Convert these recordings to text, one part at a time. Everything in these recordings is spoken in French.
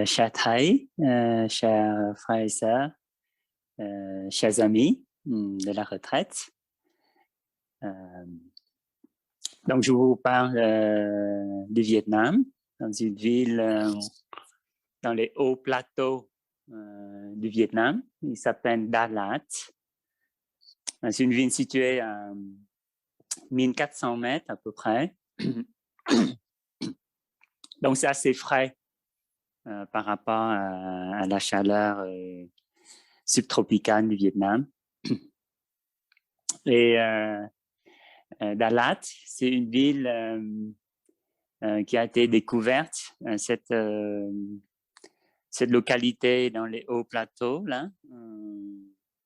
chers Thaï, chers frères et sœurs, chers amis de la retraite. Donc, je vous parle du Vietnam, dans une ville dans les hauts plateaux du Vietnam. Il s'appelle Đà Lạt. C'est une ville située à 1400 mètres à peu près. Donc, c'est assez frais par rapport à la chaleur subtropicale du Vietnam. Et Đà Lạt, c'est une ville qui a été découverte, cette localité dans les hauts plateaux là,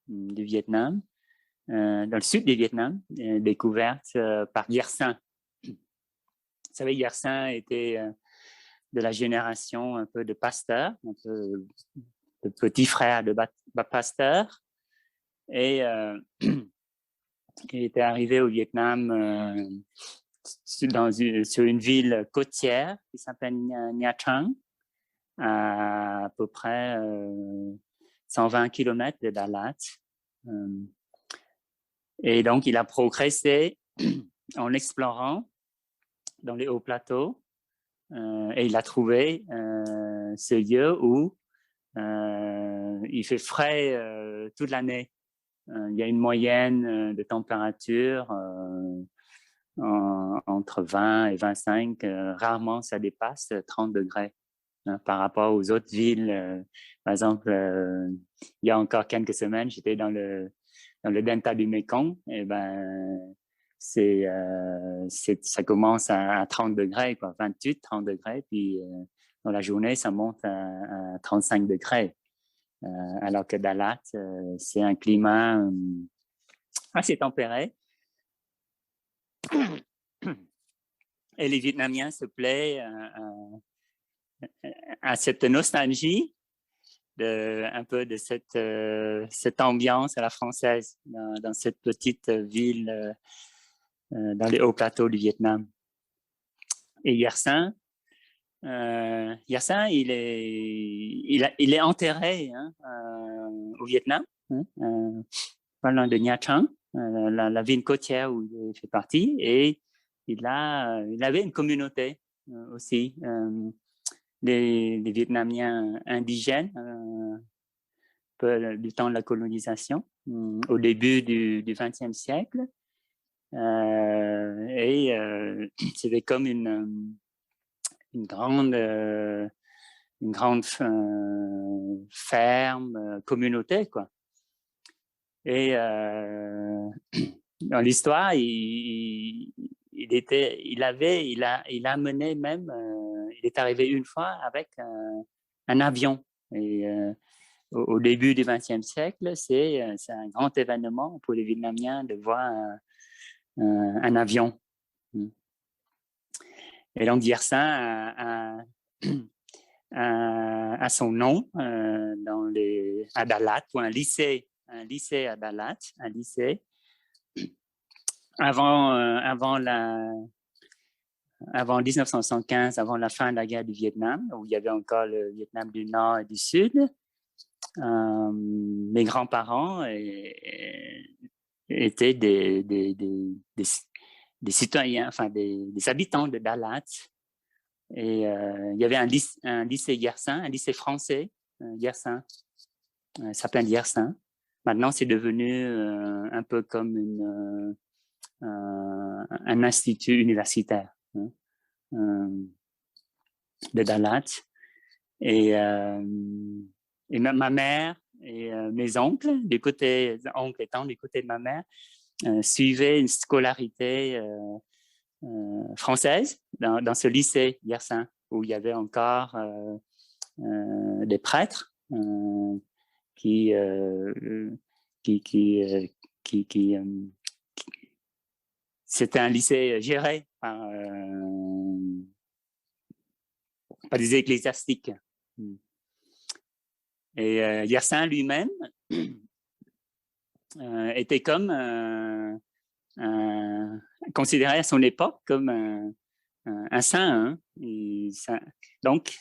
du Vietnam, dans le sud du Vietnam, découverte par Yersin. Vous savez, Yersin était de la génération un peu de Pasteur, un peu de petit frère de Pasteur, et il était arrivé au Vietnam sur une ville côtière qui s'appelle Nha Trang, à peu près 120 km de Đà Lạt. Et donc, il a progressé en explorant dans les hauts plateaux et il a trouvé ce lieu où il fait frais toute l'année. Il y a une moyenne de température entre 20 et 25. Rarement, ça dépasse 30 degrés par rapport aux autres villes. Par exemple, il y a encore quelques semaines, j'étais dans le delta du Mekong. Et ça commence à 30 degrés, quoi, 28, 30 degrés. Puis dans la journée, ça monte à 35 degrés. Alors que Đà Lạt, c'est un climat assez tempéré. Et les Vietnamiens se plaisent à cette nostalgie, un peu de cette ambiance à la française dans cette petite ville dans les hauts plateaux du Vietnam. Et Yersin, il est enterré au Vietnam, pas loin de Nha Trang, la ville côtière où il fait partie, et il avait une communauté aussi, des Vietnamiens indigènes, du temps de la colonisation, au début du XXe siècle, et c'était comme une grande ferme, communauté, quoi. Et dans l'histoire, il a mené même, il est arrivé une fois avec un avion. Et au début du XXe siècle, c'est un grand événement pour les Vietnamiens de voir un avion. Et donc, Yersin a son nom à Đà Lạt, pour un lycée à Đà Lạt, un lycée. Avant 1975, avant la fin de la guerre du Vietnam, où il y avait encore le Vietnam du Nord et du Sud, mes grands-parents étaient des citoyens, enfin des habitants de Đà Lạt. Et il y avait un lycée Yersin, un lycée français, Yersin, s'appelle Yersin. Maintenant, c'est devenu un peu comme un institut universitaire de Đà Lạt. Et ma mère et mes oncles, oncles étant du côté de ma mère, suivaient une scolarité française dans ce lycée Yersin, où il y avait encore des prêtres qui c'était un lycée géré par des ecclésiastiques. Et Yersin lui-même était comme considéré à son époque comme un saint. Hein. Donc,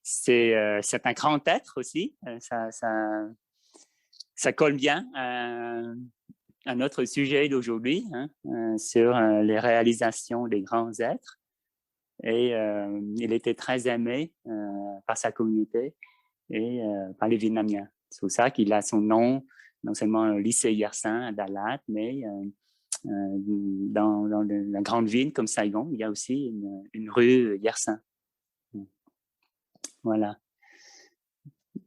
c'est un grand être aussi. Ça colle bien à notre sujet d'aujourd'hui, hein, sur les réalisations des grands êtres. Et il était très aimé par sa communauté et par les Vietnamiens. C'est pour ça qu'il a son nom, non seulement au lycée Yersin à Dalat, mais dans la grande ville comme Saigon, il y a aussi une rue Yersin. Voilà.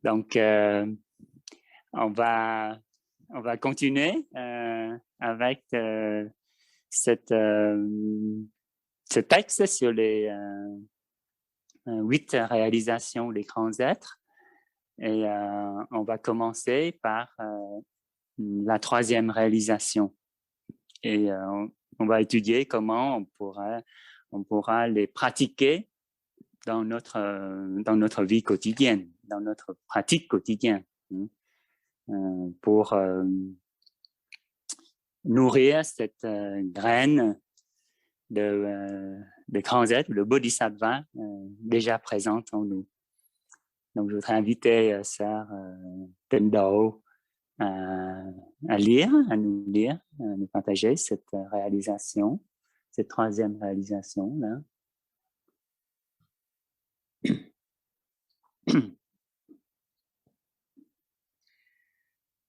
Donc, on va continuer avec ce texte sur les 8 réalisations des grands êtres. Et on va commencer par la 3e réalisation. Et on va étudier comment on pourra les pratiquer dans notre vie quotidienne, dans notre pratique quotidienne, pour nourrir cette graine de grands êtres, le bodhisattva déjà présente en nous. Donc, je voudrais inviter Sœur Tendo à nous lire, à nous partager cette réalisation, cette 3e réalisation là.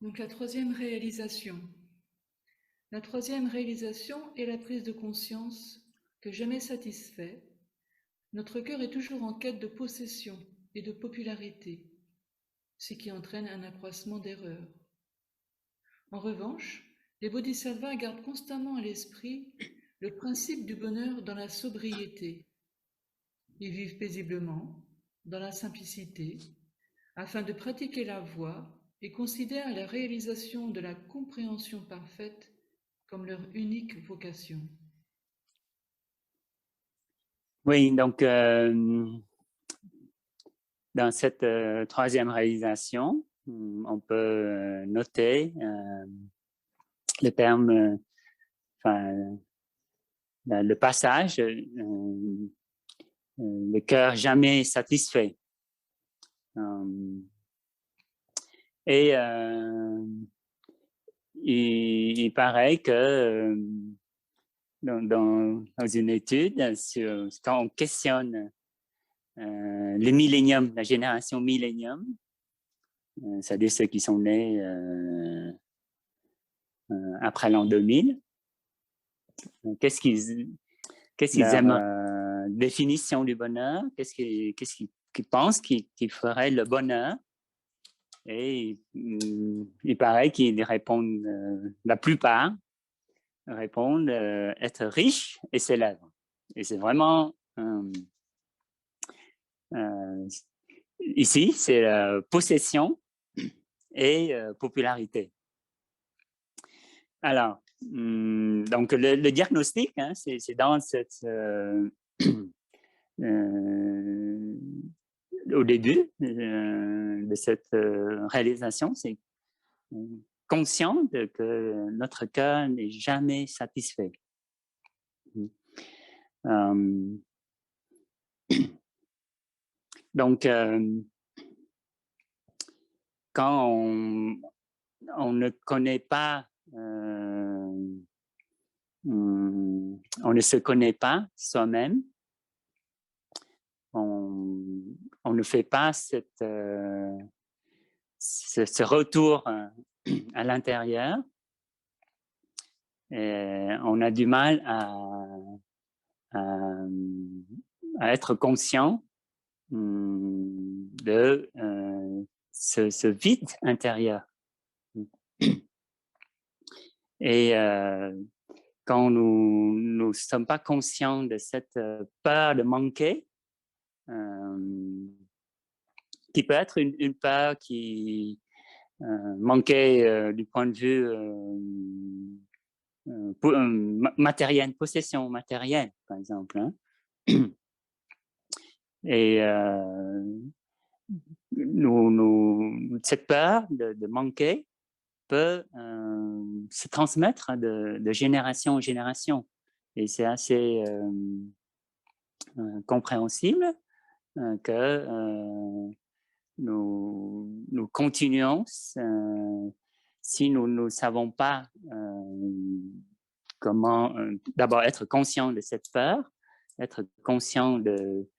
Donc la 3e réalisation. La 3e réalisation est la prise de conscience que jamais satisfait, notre cœur est toujours en quête de possession et de popularité, ce qui entraîne un accroissement d'erreurs. En revanche, les bodhisattvas gardent constamment à l'esprit le principe du bonheur dans la sobriété. Ils vivent paisiblement, dans la simplicité, afin de pratiquer la voie et considèrent la réalisation de la compréhension parfaite comme leur unique vocation. Oui, donc dans cette 3e réalisation, on peut noter le terme, le passage, le cœur jamais satisfait. Et il paraît que dans une étude, quand on questionne le millénium, la génération millénium, c'est-à-dire ceux qui sont nés après l'an 2000, qu'est-ce qu'ils aiment, définition du bonheur, qu'est-ce qu'ils pensent qu'ils ferait le bonheur. Et il paraît qu'ils répondent, la plupart répondent être riche et célèbre. Et c'est vraiment, ici, c'est possession et popularité. Alors, donc le diagnostic, hein, c'est dans cette... au début de cette réalisation, c'est conscient que notre cœur n'est jamais satisfait. Donc, quand on ne connaît pas, on ne se connaît pas soi-même, on ne fait pas ce retour à l'intérieur, et on a du mal à être conscient de ce vide intérieur. Et quand nous ne sommes pas conscients de cette peur de manquer, qui peut être une peur qui manquait du point de vue matériel, possession matérielle, par exemple. Hein. Et cette peur de manquer peut se transmettre de génération en génération. Et c'est assez compréhensible que nous continuons si nous ne savons pas comment d'abord être conscient de cette peur, être conscient de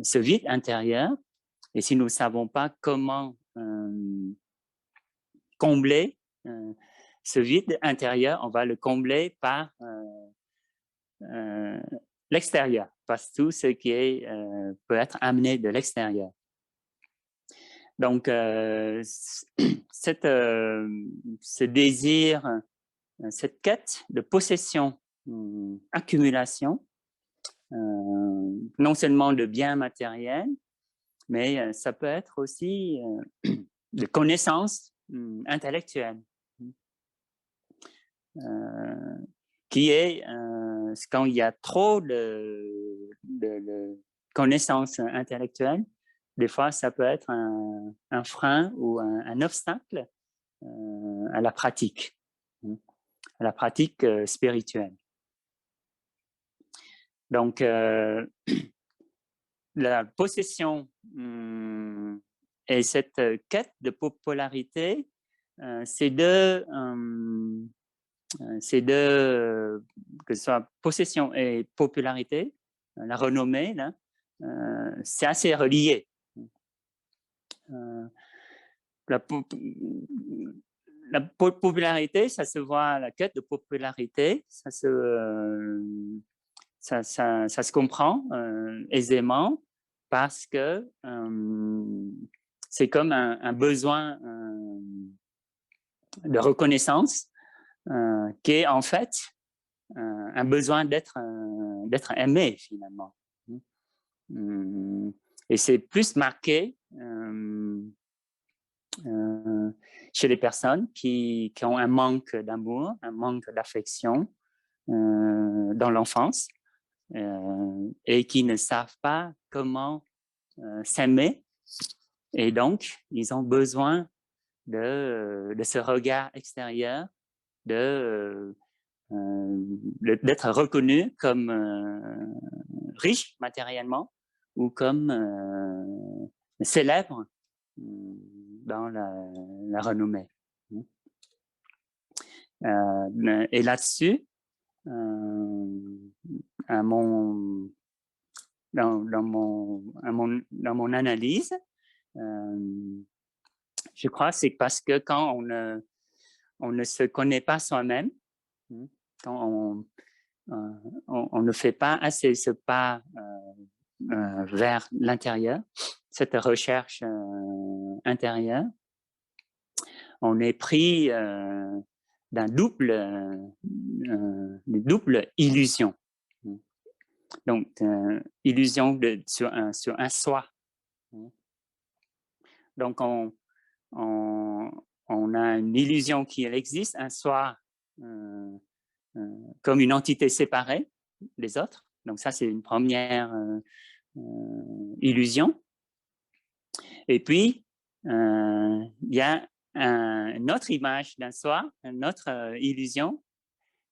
ce vide intérieur, et si nous ne savons pas comment combler ce vide intérieur, on va le combler par l'extérieur, par tout ce qui est, peut être amené de l'extérieur. Donc, ce désir, cette quête de possession, accumulation, non seulement de biens matériels, mais ça peut être aussi de connaissances intellectuelles, qui est quand il y a trop de connaissances intellectuelles, des fois ça peut être un frein ou un obstacle à la pratique spirituelle. Donc, la possession et cette quête de popularité, c'est deux, que ce soit possession et popularité, la renommée, là, c'est assez relié. La popularité, ça se voit, la quête de popularité, ça se comprend aisément parce que c'est comme un besoin de reconnaissance qui est en fait un besoin d'être aimé finalement. Et c'est plus marqué chez les personnes qui ont un manque d'amour, un manque d'affection dans l'enfance et qui ne savent pas comment s'aimer. Et donc, ils ont besoin de ce regard extérieur, d'être reconnus comme riches matériellement ou comme célèbres dans la renommée. Et là-dessus, dans mon analyse, je crois que c'est parce que quand on ne se connaît pas soi-même, quand on ne fait pas assez ce pas vers l'intérieur, cette recherche intérieure, on est pris d'une double illusion. Donc, illusion sur un soi. Donc, on a une illusion qu'il existe, un soi comme une entité séparée des autres. Donc, ça, c'est une première illusion. Et puis, il y a une autre image d'un soi, une autre illusion,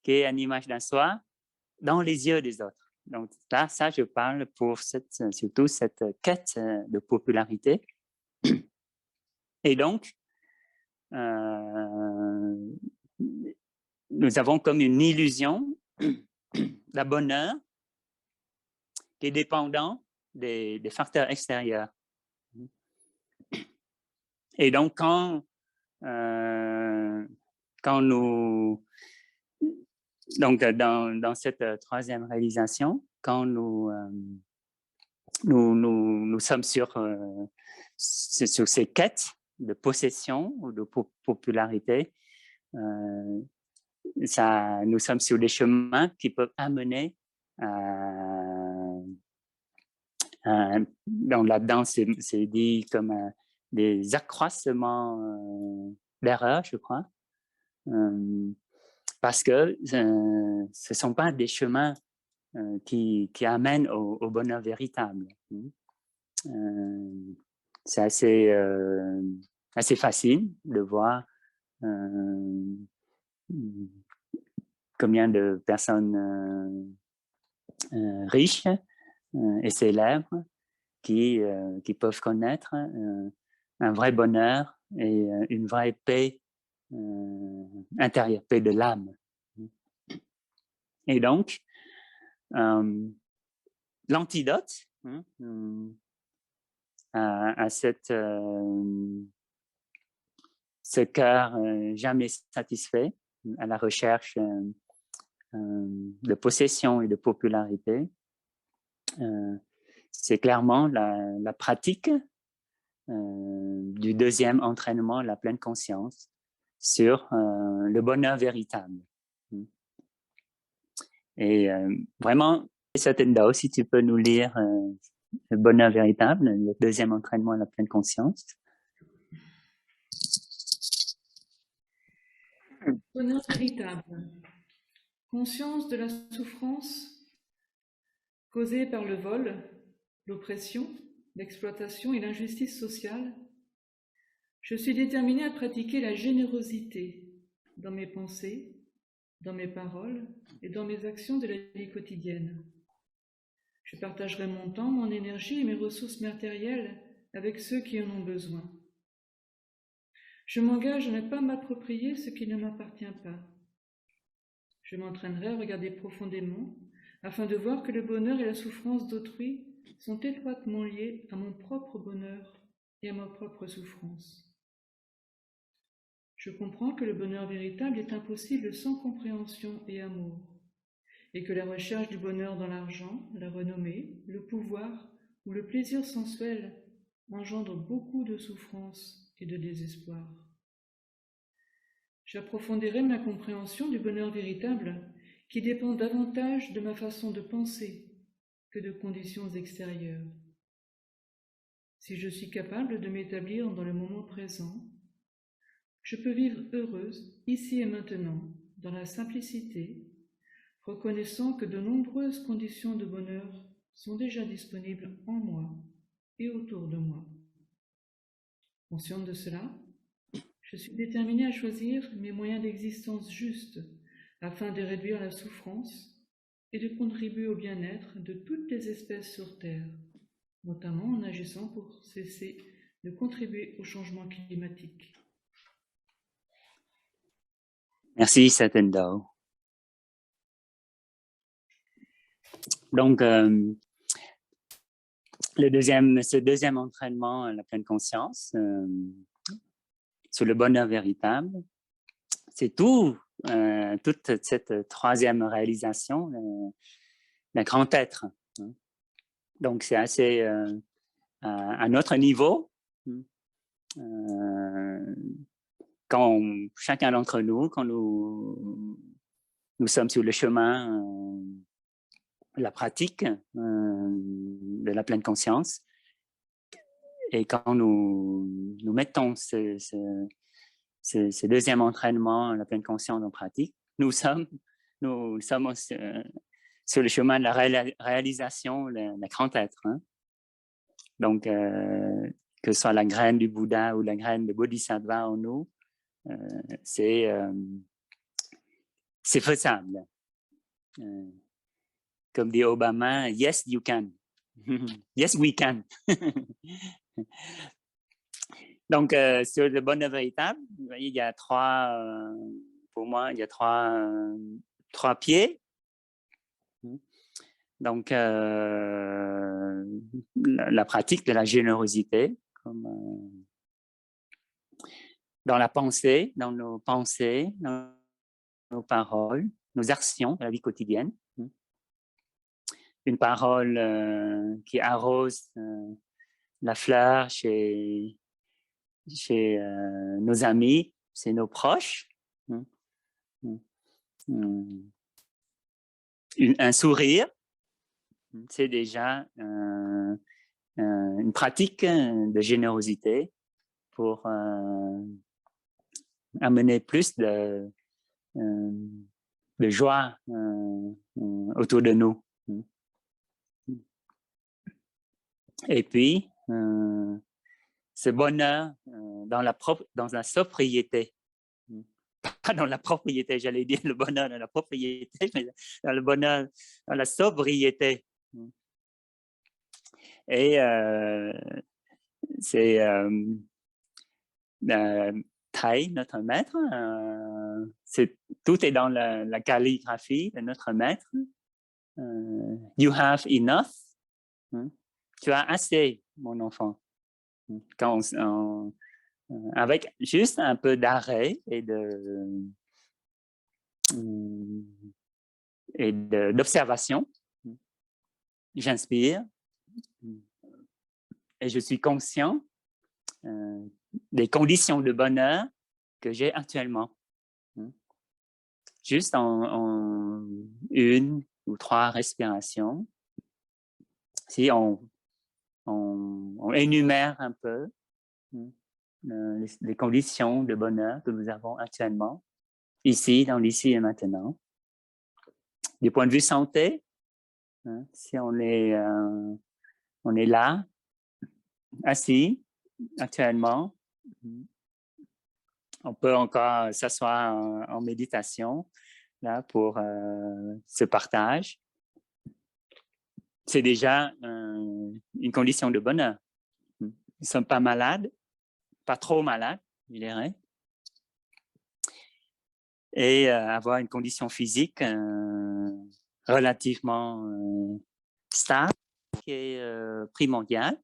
qui est une image d'un soi dans les yeux des autres. Donc là, ça, je parle pour surtout cette quête de popularité. Et donc, nous avons comme une illusion d'un bonheur qui est dépendant des facteurs extérieurs. Et donc, quand nous... Donc, dans cette troisième réalisation, quand nous sommes sur ces quêtes de possession ou de popularité, nous sommes sur des chemins qui peuvent amener donc là-dedans, c'est dit comme des accroissements d'erreurs, je crois, parce que ce ne sont pas des chemins qui amènent au bonheur véritable. C'est assez facile de voir combien de personnes riches et célèbres qui peuvent connaître un vrai bonheur et une vraie paix intérieure, paix de l'âme. Et donc, l'antidote à ce cœur jamais satisfait, à la recherche de possession et de popularité, c'est clairement la pratique du deuxième entraînement, la pleine conscience, sur le bonheur véritable. Et vraiment, Satendao, si tu peux nous lire le bonheur véritable, le deuxième entraînement, la pleine conscience. Bonheur véritable. Conscience de la souffrance causée par le vol, l'oppression, l'exploitation et l'injustice sociale. Je suis déterminée à pratiquer la générosité dans mes pensées, dans mes paroles et dans mes actions de la vie quotidienne. Je partagerai mon temps, mon énergie et mes ressources matérielles avec ceux qui en ont besoin. Je m'engage à ne pas m'approprier ce qui ne m'appartient pas. Je m'entraînerai à regarder profondément afin de voir que le bonheur et la souffrance d'autrui sont étroitement liés à mon propre bonheur et à ma propre souffrance. Je comprends que le bonheur véritable est impossible sans compréhension et amour, et que la recherche du bonheur dans l'argent, la renommée, le pouvoir ou le plaisir sensuel engendre beaucoup de souffrance et de désespoir. J'approfondirai ma compréhension du bonheur véritable qui dépend davantage de ma façon de penser que de conditions extérieures. Si je suis capable de m'établir dans le moment présent, je peux vivre heureuse ici et maintenant, dans la simplicité, reconnaissant que de nombreuses conditions de bonheur sont déjà disponibles en moi et autour de moi. Consciente de cela, je suis déterminée à choisir mes moyens d'existence justes afin de réduire la souffrance et de contribuer au bien-être de toutes les espèces sur Terre, notamment en agissant pour cesser de contribuer au changement climatique. Merci, Satendao. Donc, ce deuxième entraînement, la pleine conscience, sur le bonheur véritable, c'est toute cette troisième réalisation, le grand être. Donc, c'est assez à notre niveau. Quand chacun d'entre nous, quand nous sommes sur le chemin la pratique de la pleine conscience, et quand nous mettons ce deuxième entraînement, la pleine conscience en pratique, nous sommes sur le chemin de la réalisation, le grand être. Hein? Donc, que ce soit la graine du Bouddha ou la graine de Bodhisattva en nous, c'est faisable. Comme dit Obama, yes, you can. Yes, we can. Donc, sur le bonheur véritable, vous voyez, il y a pour moi, il y a trois pieds. Donc, la pratique de la générosité, comme, dans la pensée, dans nos pensées, dans nos paroles, nos actions de la vie quotidienne. Une parole qui arrose la fleur chez nos amis, chez nos proches. Un sourire, c'est déjà une pratique de générosité pour amener plus de joie autour de nous. Et puis, ce bonheur dans la sobriété. Pas dans la propriété, j'allais dire le bonheur dans la propriété, mais dans le bonheur dans la sobriété. Et c'est Thầy, notre maître. Tout est dans la calligraphie de notre maître. You have enough. Tu as assez, mon enfant. Quand avec juste un peu d'arrêt et d'observation, j'inspire et je suis conscient des conditions de bonheur que j'ai actuellement. Juste en 1 ou 3 respirations, si on énumère un peu les conditions de bonheur que nous avons actuellement, ici, dans l'ici et maintenant. Du point de vue santé, si on est là, assis, actuellement, on peut encore s'asseoir en méditation là, pour ce partage. C'est déjà une condition de bonheur. Nous ne sommes pas malades, pas trop malades, je dirais. Et avoir une condition physique relativement stable, qui est primordiale.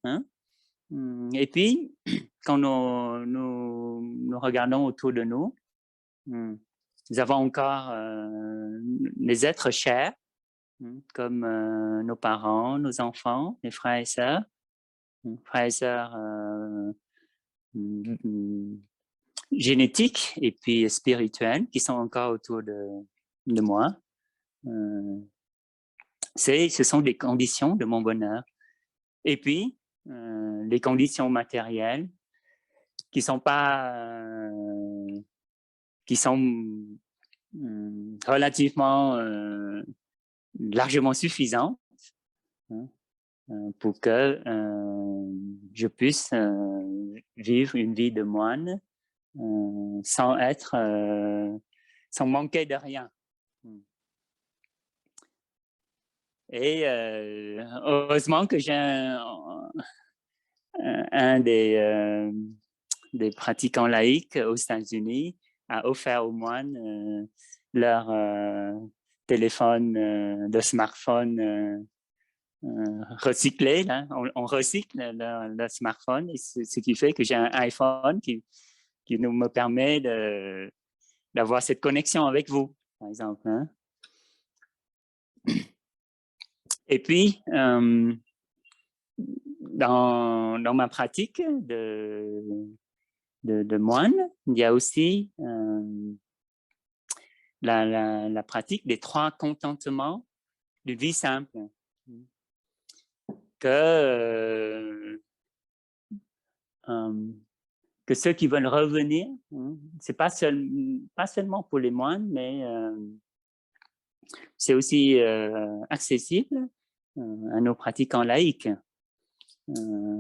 Et puis, quand nous regardons autour de nous, nous avons encore les êtres chers, comme nos parents, nos enfants, les frères et sœurs génétiques et puis spirituels qui sont encore autour de moi. Ce sont des conditions de mon bonheur. Et puis, les conditions matérielles qui sont relativement largement suffisantes pour que je puisse vivre une vie de moine sans manquer de rien. Et heureusement que j'ai un des pratiquants laïcs aux États-Unis a offert aux moines leur téléphone de smartphone recyclé. Là. On recycle le smartphone, et ce qui fait que j'ai un iPhone qui me permet d'avoir cette connexion avec vous, par exemple. Et puis, dans ma pratique de moine, il y a aussi la pratique des 3 contentements de vie simple. Que ceux qui veulent revenir, c'est pas seulement pour les moines, mais c'est aussi accessible à nos pratiquants laïcs.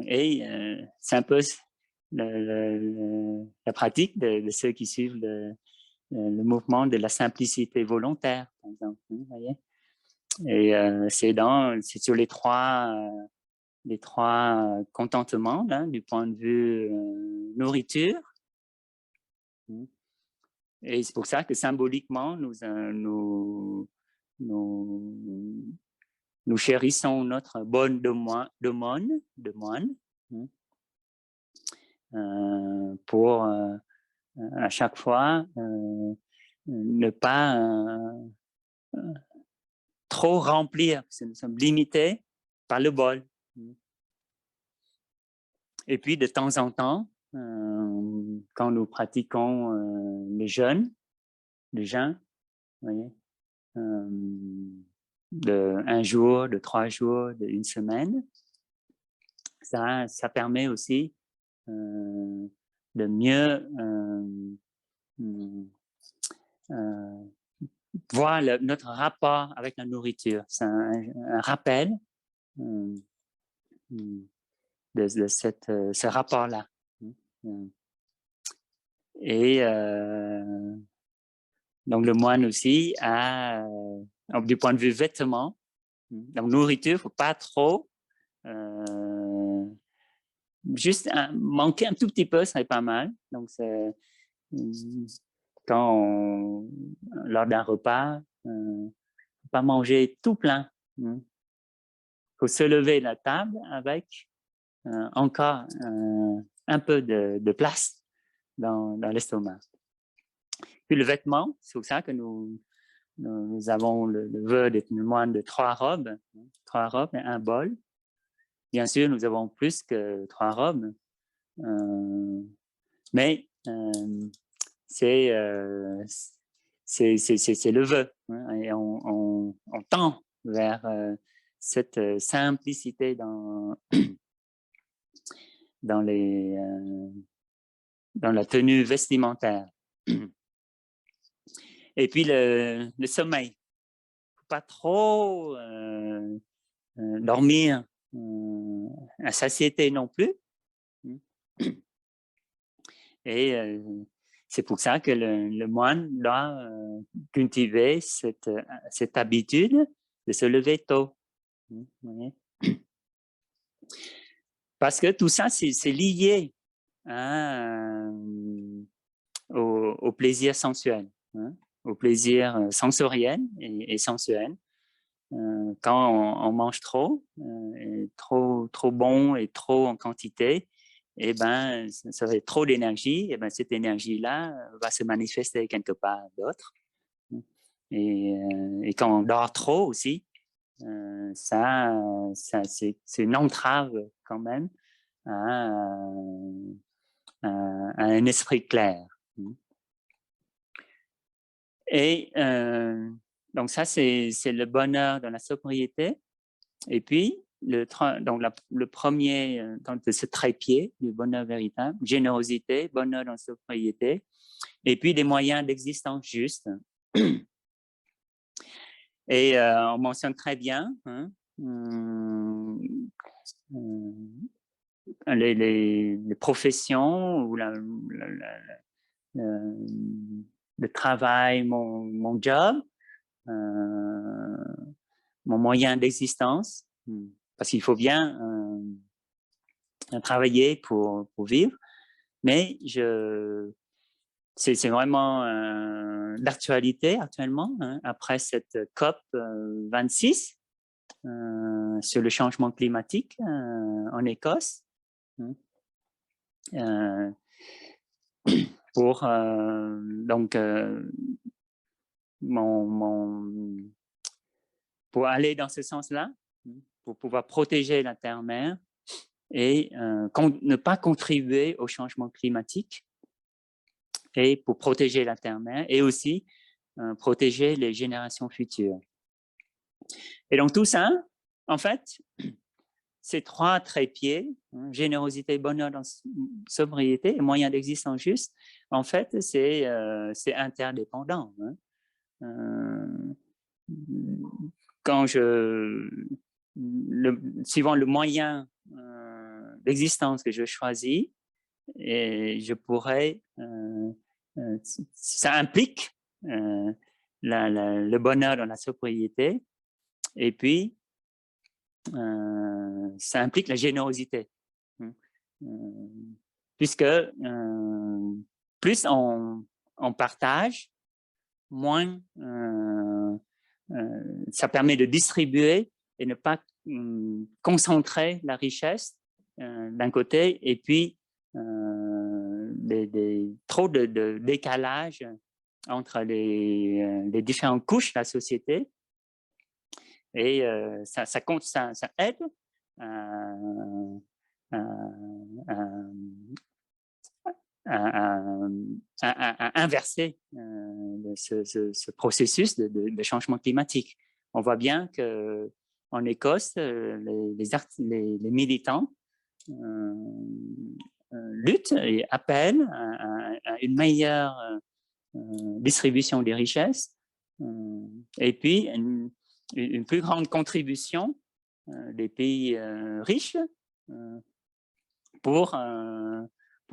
Et c'est un peu la pratique de ceux qui suivent le mouvement de la simplicité volontaire, par exemple. Vous voyez? Et c'est sur les trois contentements, là, du point de vue nourriture. Et c'est pour ça que symboliquement, nous chérissons notre bonne de moine, pour à chaque fois ne pas trop remplir, parce que nous sommes limités par le bol. Et puis, de temps en temps, quand nous pratiquons le jeûne, vous voyez, de 1 jour, de 3 jours, de 1 semaine, ça permet aussi de mieux voir notre rapport avec la nourriture. C'est un rappel de ce rapport-là. Et donc, le moine aussi a, du point de vue vêtements, donc nourriture, il ne faut pas trop Juste manquer un tout petit peu serait pas mal. Donc, lors d'un repas, pas manger tout plein. Il faut se lever de la table avec encore un peu de place dans l'estomac. Puis le vêtement, c'est pour ça que nous avons le vœu d'être moine de 3 robes et un bol. Bien sûr, nous avons plus que 3 robes, mais c'est le vœu, hein, et on tend vers cette simplicité dans la tenue vestimentaire. Et puis le sommeil, faut pas trop dormir à satiété non plus. Et c'est pour ça que le moine doit cultiver cette habitude de se lever tôt. Parce que tout ça, c'est lié au plaisir sensuel, hein, au plaisir sensoriel et sensuel. Quand on mange trop bon et trop en quantité, eh ben, ça fait trop d'énergie, et ben, cette énergie-là va se manifester quelque part d'autre. Et quand on dort trop aussi, c'est une entrave quand même à un esprit clair. Et donc ça, c'est le bonheur dans la sobriété. Et puis, le premier, de ce trépied du bonheur véritable, générosité, bonheur dans la sobriété, et puis des moyens d'existence justes. Et on mentionne très bien les professions ou le travail, mon job, mon moyen d'existence, parce qu'il faut bien travailler pour vivre, mais c'est vraiment d'actualité actuellement, hein, après cette COP 26 sur le changement climatique en Écosse. Pour donc pour aller dans ce sens-là, pour pouvoir protéger la terre-mère et ne pas contribuer au changement climatique, et pour protéger la terre-mère et aussi protéger les générations futures. Et donc tout ça, en fait, ces 3 trépieds, générosité, bonheur, sobriété et moyen d'existence juste, en fait, c'est interdépendant. Quand suivant le moyen d'existence que je choisis, et je pourrais, ça implique le bonheur dans la sobriété, et puis ça implique la générosité, puisque plus on partage, moins ça permet de distribuer et ne pas concentrer la richesse d'un côté, et puis trop de décalage entre les différentes couches de la société. Et ça aide à inverser ce processus de changement climatique. On voit bien qu'en Écosse, les militants luttent et appellent à une meilleure distribution des richesses, et puis une plus grande contribution des pays riches pour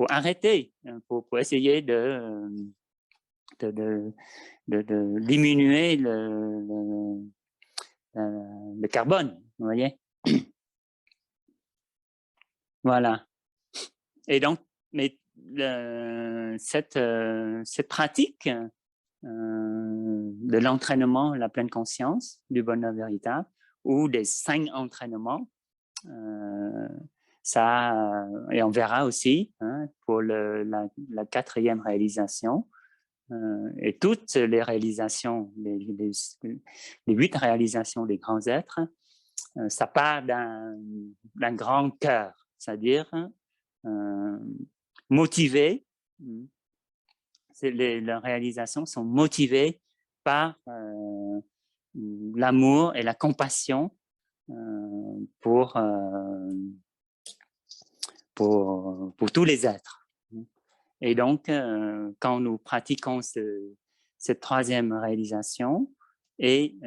arrêter, pour essayer de diminuer le carbone, vous voyez. Voilà. Et donc, mais cette pratique de l'entraînement, la pleine conscience du bonheur véritable, ou des 5 entraînements, ça, et on verra aussi hein, pour la 4e réalisation, et toutes les réalisations, les 8 réalisations des grands êtres, ça part d'un grand cœur, c'est-à-dire motivé. Leurs réalisations sont motivées par l'amour et la compassion pour tous les êtres. Et donc, quand nous pratiquons cette 3e réalisation et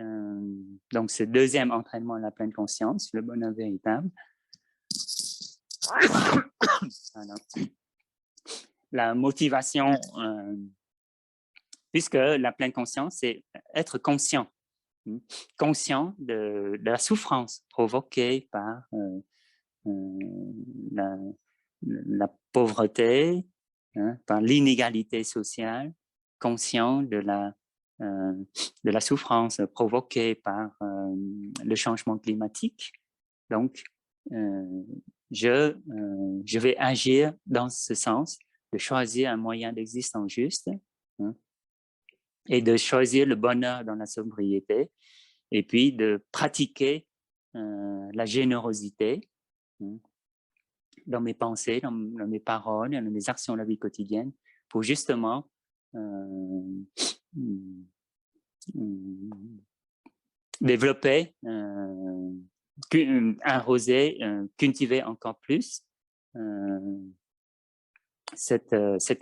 donc ce 2e entraînement à la pleine conscience, le bonheur véritable, la motivation, puisque la pleine conscience, c'est être conscient, conscient de la souffrance provoquée par la pauvreté, hein, par l'inégalité sociale, conscient de la souffrance provoquée par le changement climatique. Donc, je vais agir dans ce sens, de choisir un moyen d'existence juste, hein, et de choisir le bonheur dans la sobriété, et puis de pratiquer la générosité hein, dans mes pensées, dans mes paroles, dans mes actions de la vie quotidienne, pour justement développer, arroser, cultiver encore plus cette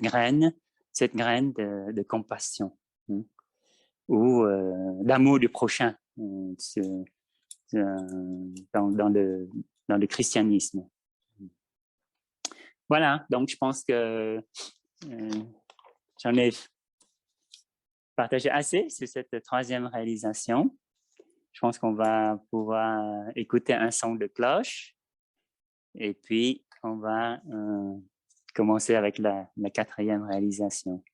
graine de compassion hein, ou d'amour du prochain dans le christianisme. Voilà, donc je pense que j'en ai partagé assez sur cette 3e réalisation. Je pense qu'on va pouvoir écouter un son de cloche et puis on va commencer avec la 4e réalisation.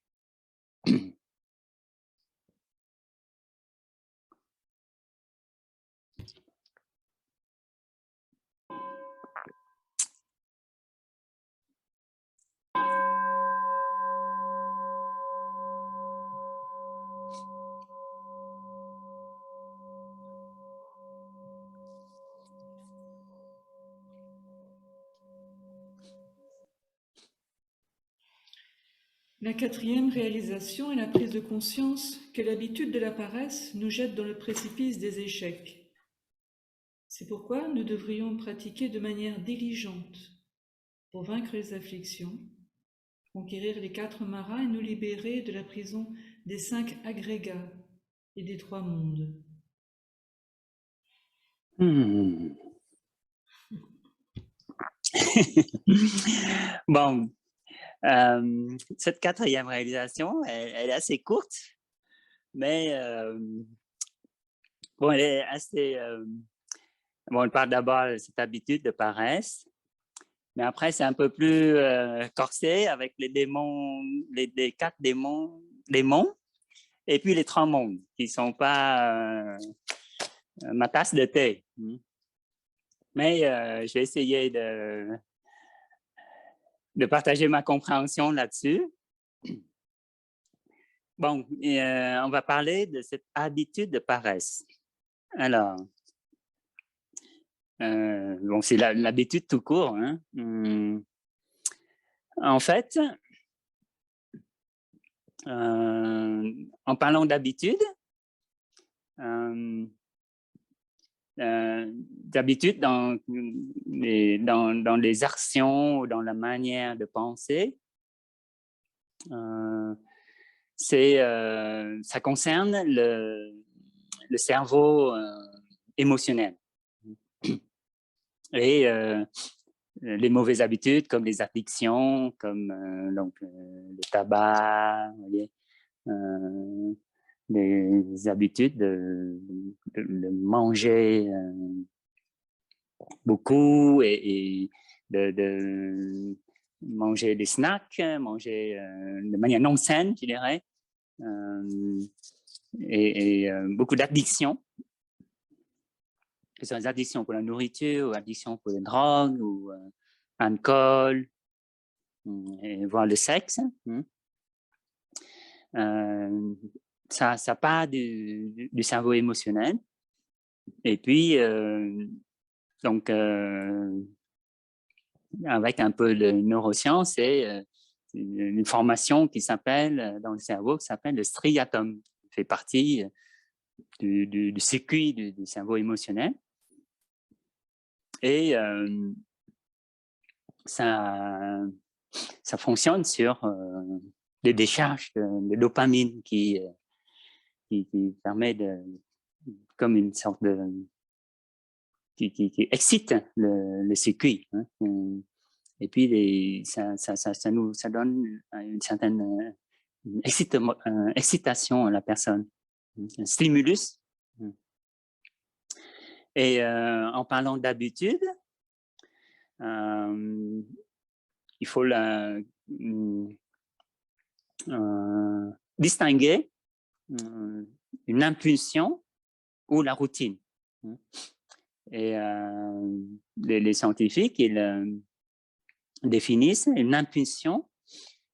La 4e réalisation est la prise de conscience que l'habitude de la paresse nous jette dans le précipice des échecs. C'est pourquoi nous devrions pratiquer de manière diligente pour vaincre les afflictions, conquérir les 4 maras et nous libérer de la prison des 5 agrégats et des 3 mondes. Bon, cette 4e réalisation, elle est assez courte, mais bon, elle est assez... bon, on parle d'abord de cette habitude de paresse, mais après, c'est un peu plus corsé avec les démons, les 4 démons, et puis les 3 mondes, qui ne sont pas ma tasse de thé. Mais je vais essayer de partager ma compréhension là-dessus. Bon, on va parler de cette habitude de paresse. Alors, bon, c'est l'habitude tout court. Hein. En fait, en parlant d'habitude, d'habitude dans les actions ou dans la manière de penser, ça concerne le cerveau émotionnel. Et les mauvaises habitudes comme les addictions, comme donc, le tabac, vous voyez, les habitudes de manger beaucoup et de manger des snacks, manger de manière non saine, je dirais, et beaucoup d'addictions, que ce soit des addictions pour la nourriture, ou addictions pour les drogues, ou alcool, et voire le sexe. Ça part du cerveau émotionnel. Et puis, donc, avec un peu de neurosciences, c'est une formation qui s'appelle, dans le cerveau, qui s'appelle le striatum, qui fait partie du circuit du cerveau émotionnel. Et ça fonctionne sur des décharges de dopamine qui permet comme une sorte de qui excite le circuit. Hein. Et puis ça donne une certaine excitation à la personne, un stimulus. Et en parlant d'habitude, il faut distinguer une impulsion ou la routine. Et les scientifiques, ils définissent une impulsion,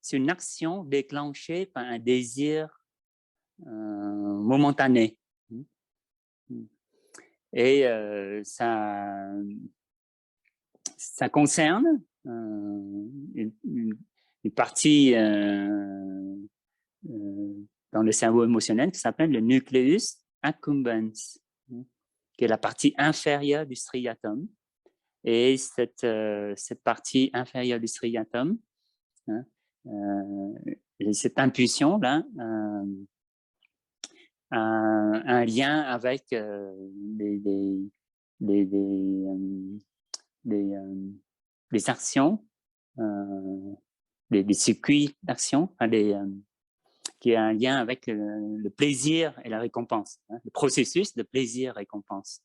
c'est une action déclenchée par un désir momentané. Et ça concerne une partie dans le cerveau émotionnel qui s'appelle le nucleus accumbens, qui est la partie inférieure du striatum. Et cette partie inférieure du striatum, cette impulsion-là, un lien avec des actions, des circuits d'action, qui a un lien avec le plaisir et la récompense, le processus de plaisir-récompense.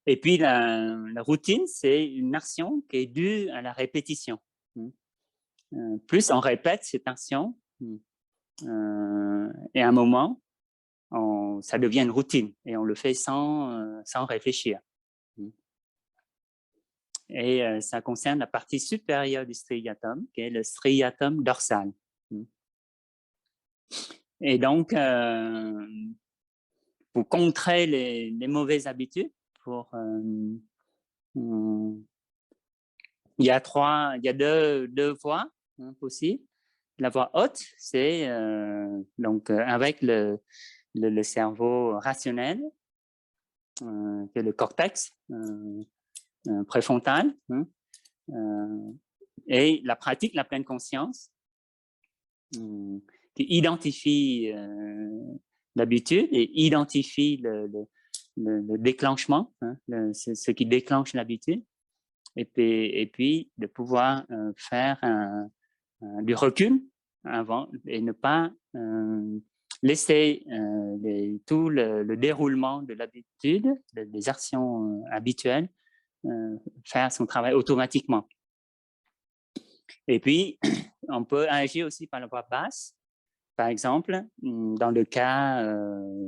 Et puis la routine, c'est une action qui est due à la répétition. Plus on répète cette action, et à un moment, ça devient une routine et on le fait sans réfléchir. Et ça concerne la partie supérieure du striatum, qui est le striatum dorsal. Et donc, pour contrer les mauvaises habitudes, il y a deux voies possibles. La voie haute, c'est donc avec le cerveau rationnel, qui est le cortex préfrontal, et la pratique, la pleine conscience, qui identifie l'habitude et identifie le déclenchement, ce qui déclenche l'habitude, et puis de pouvoir faire du recul avant et ne pas laisser tout le déroulement de l'habitude, des actions habituelles, faire son travail automatiquement. Et puis, on peut agir aussi par la voie basse. Par exemple, dans le cas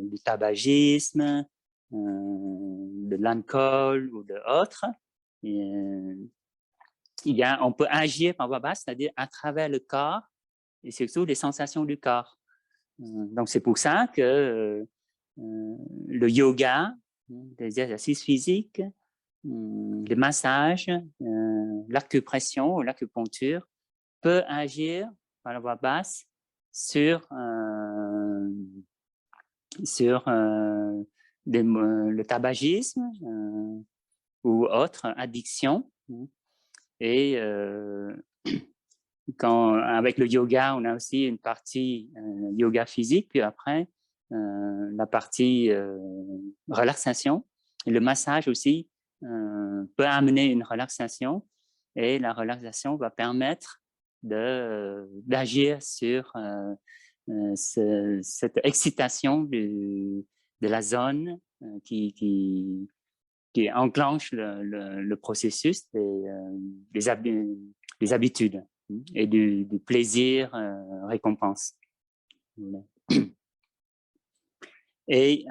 du tabagisme, de l'alcool ou d'autres, on peut agir par voie basse, c'est-à-dire à travers le corps et surtout les sensations du corps. Donc, c'est pour ça que le yoga, les exercices physiques, les massages, l'acupression ou l'acupuncture peut agir par la voie basse sur le tabagisme ou autres addictions. Et avec le yoga, on a aussi une partie yoga physique, puis après, la partie relaxation. Et le massage aussi peut amener une relaxation, et la relaxation va permettre d'agir sur cette excitation de la zone qui qui enclenche le processus des habitudes et du plaisir récompense. Et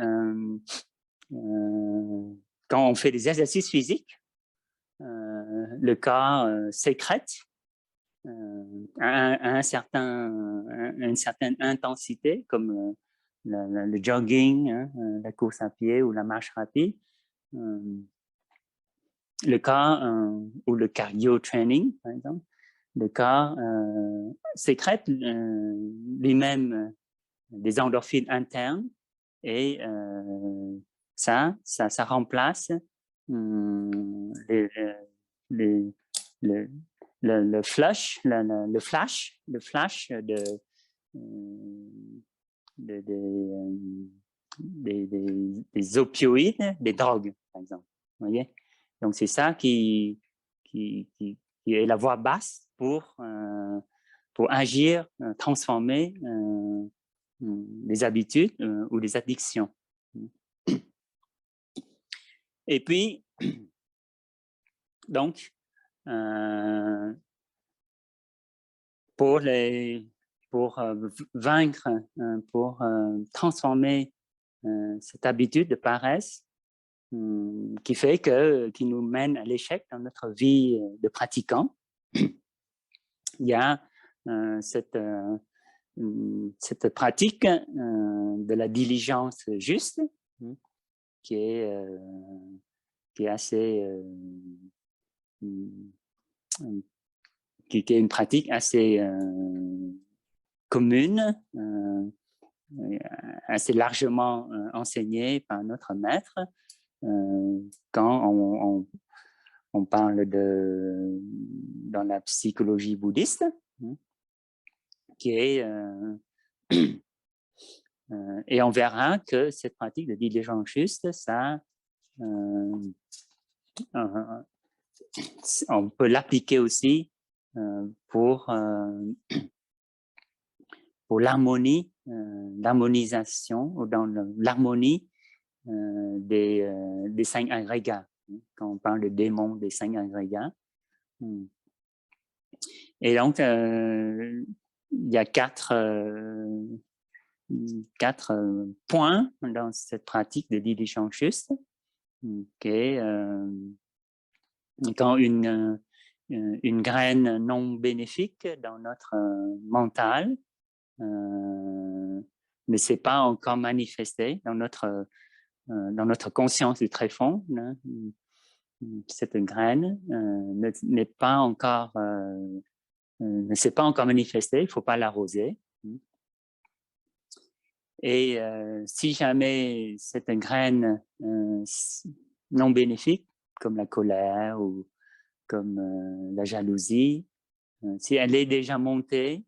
quand on fait des exercices physiques, le corps sécrète à une certaine intensité, comme le jogging, hein, la course à pied ou la marche rapide. Le corps, ou le cardio training, par exemple, le corps sécrète lui-même des endorphines internes et ça remplace le flash des opioïdes, des drogues, par exemple. Vous voyez? Donc, c'est ça qui est la voie basse pour agir, transformer les habitudes ou les addictions. Et puis, donc, pour vaincre, pour transformer cette habitude de paresse qui nous mène à l'échec dans notre vie de pratiquant, il y a cette pratique de la diligence juste qui est assez qui est une pratique assez commune, assez largement enseignée par notre maître quand on parle dans la psychologie bouddhiste, qui est et on verra que cette pratique de diligence juste, ça on peut l'appliquer aussi pour l'harmonisation ou dans l'harmonie des 5 agrégats, quand on parle de démons des 5 agrégats. Et donc, il y a 4 points dans cette pratique de diligence juste, qui est quand une graine non bénéfique dans notre mental ne s'est pas encore manifestée dans notre conscience du tréfonds. Cette graine n'est pas encore ne s'est pas encore manifestée, il ne faut pas l'arroser. Et si jamais cette graine non bénéfique, comme la colère ou comme la jalousie, si elle est déjà montée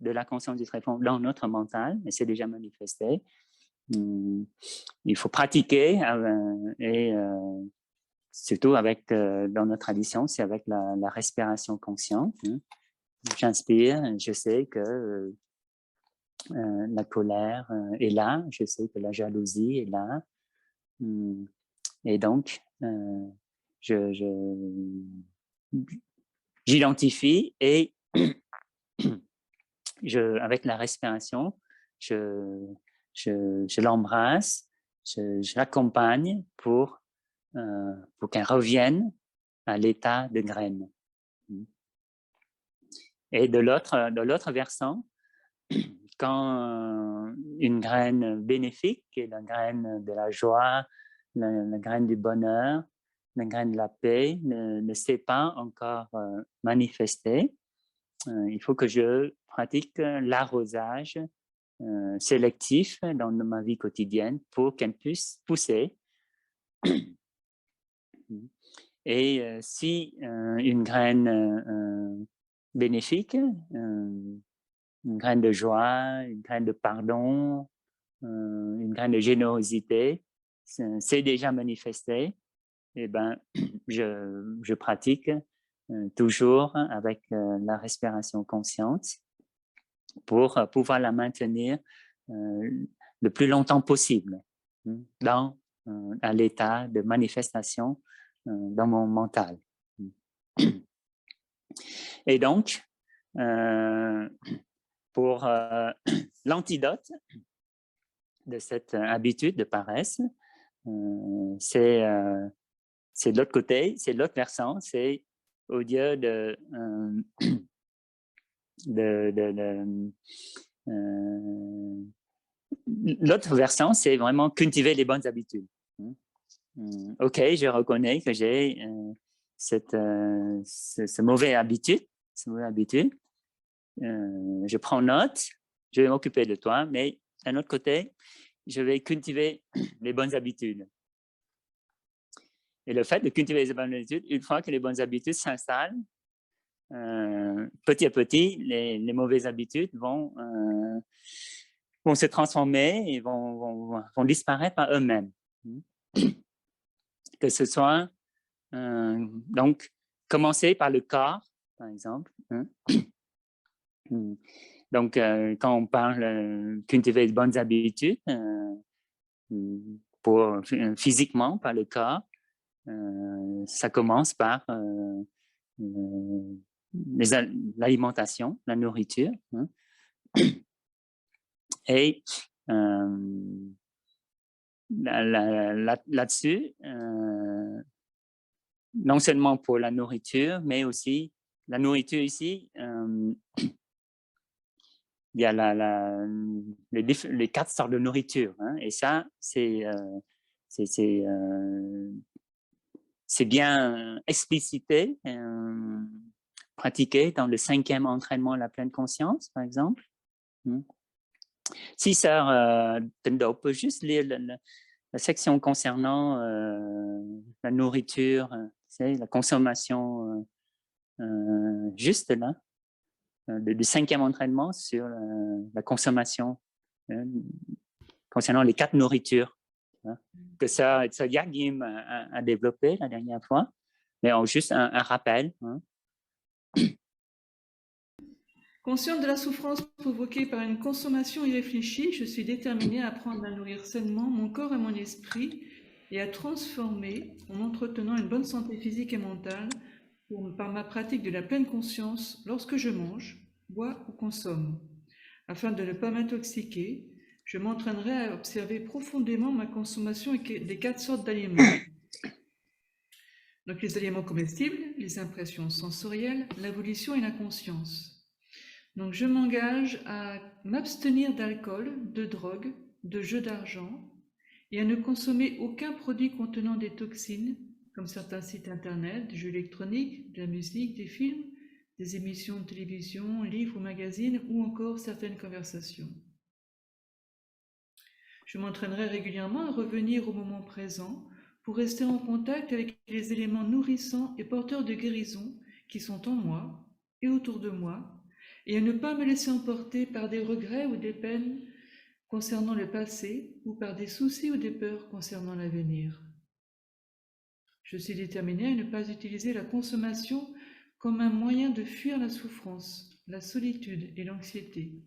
de la conscience du tréfonds dans notre mental, elle s'est déjà manifestée, il faut pratiquer et surtout dans notre tradition, c'est avec la respiration consciente. J'inspire, je sais que la colère est là, je sais que la jalousie est là. Et donc, j'identifie et avec la respiration, je l'embrasse, je l'accompagne pour qu'elle revienne à l'état de graine. Et de l'autre versant, quand une graine bénéfique, la graine de la joie, la graine du bonheur, la graine de la paix ne s'est pas encore manifestée, il faut que je pratique l'arrosage sélectif dans ma vie quotidienne pour qu'elle puisse pousser. Et si une graine bénéfique, une graine de joie, une graine de pardon, une graine de générosité, c'est déjà manifesté, et ben, je pratique toujours avec la respiration consciente pour pouvoir la maintenir le plus longtemps possible dans à l'état de manifestation dans mon mental. Et donc, pour l'antidote de cette habitude de paresse, c'est de l'autre côté, c'est l'autre versant, c'est au lieu l'autre versant, c'est vraiment cultiver les bonnes habitudes. OK, je reconnais que j'ai ce mauvais habitude. Je prends note, je vais m'occuper de toi, mais d'un autre côté, je vais cultiver les bonnes habitudes. Et le fait de cultiver les bonnes habitudes, une fois que les bonnes habitudes s'installent, petit à petit, les mauvaises habitudes vont se transformer et vont disparaître par eux-mêmes. Que ce soit, donc, commencer par le corps, par exemple. Donc, quand on parle cultiver de bonnes habitudes, physiquement, par le corps, ça commence par l'alimentation, la nourriture. Et là-dessus, non seulement pour la nourriture, mais aussi la nourriture ici, il y a les 4 sortes de nourriture. Et ça, c'est bien explicité, pratiqué dans le 5e entraînement à la pleine conscience, par exemple. Si Sœur Tendo peut juste lire la section concernant la nourriture, la consommation, juste là, le 5e entraînement sur la consommation, concernant les 4 nourritures, que Sœur Yagim a développé la dernière fois, mais juste un rappel. Consciente de la souffrance provoquée par une consommation irréfléchie, je suis déterminée à apprendre à nourrir sainement mon corps et mon esprit et à transformer en entretenant une bonne santé physique et mentale par ma pratique de la pleine conscience lorsque je mange, bois ou consomme. Afin de ne pas m'intoxiquer, je m'entraînerai à observer profondément ma consommation des 4 sortes d'aliments. Donc les aliments comestibles, les impressions sensorielles, la volition et la conscience. Donc je m'engage à m'abstenir d'alcool, de drogue, de jeux d'argent et à ne consommer aucun produit contenant des toxines, comme certains sites internet, des jeux électroniques, de la musique, des films, des émissions de télévision, livres ou magazines, ou encore certaines conversations. Je m'entraînerai régulièrement à revenir au moment présent pour rester en contact avec les éléments nourrissants et porteurs de guérison qui sont en moi et autour de moi, et à ne pas me laisser emporter par des regrets ou des peines concernant le passé ou par des soucis ou des peurs concernant l'avenir. Je suis déterminée à ne pas utiliser la consommation comme un moyen de fuir la souffrance, la solitude et l'anxiété.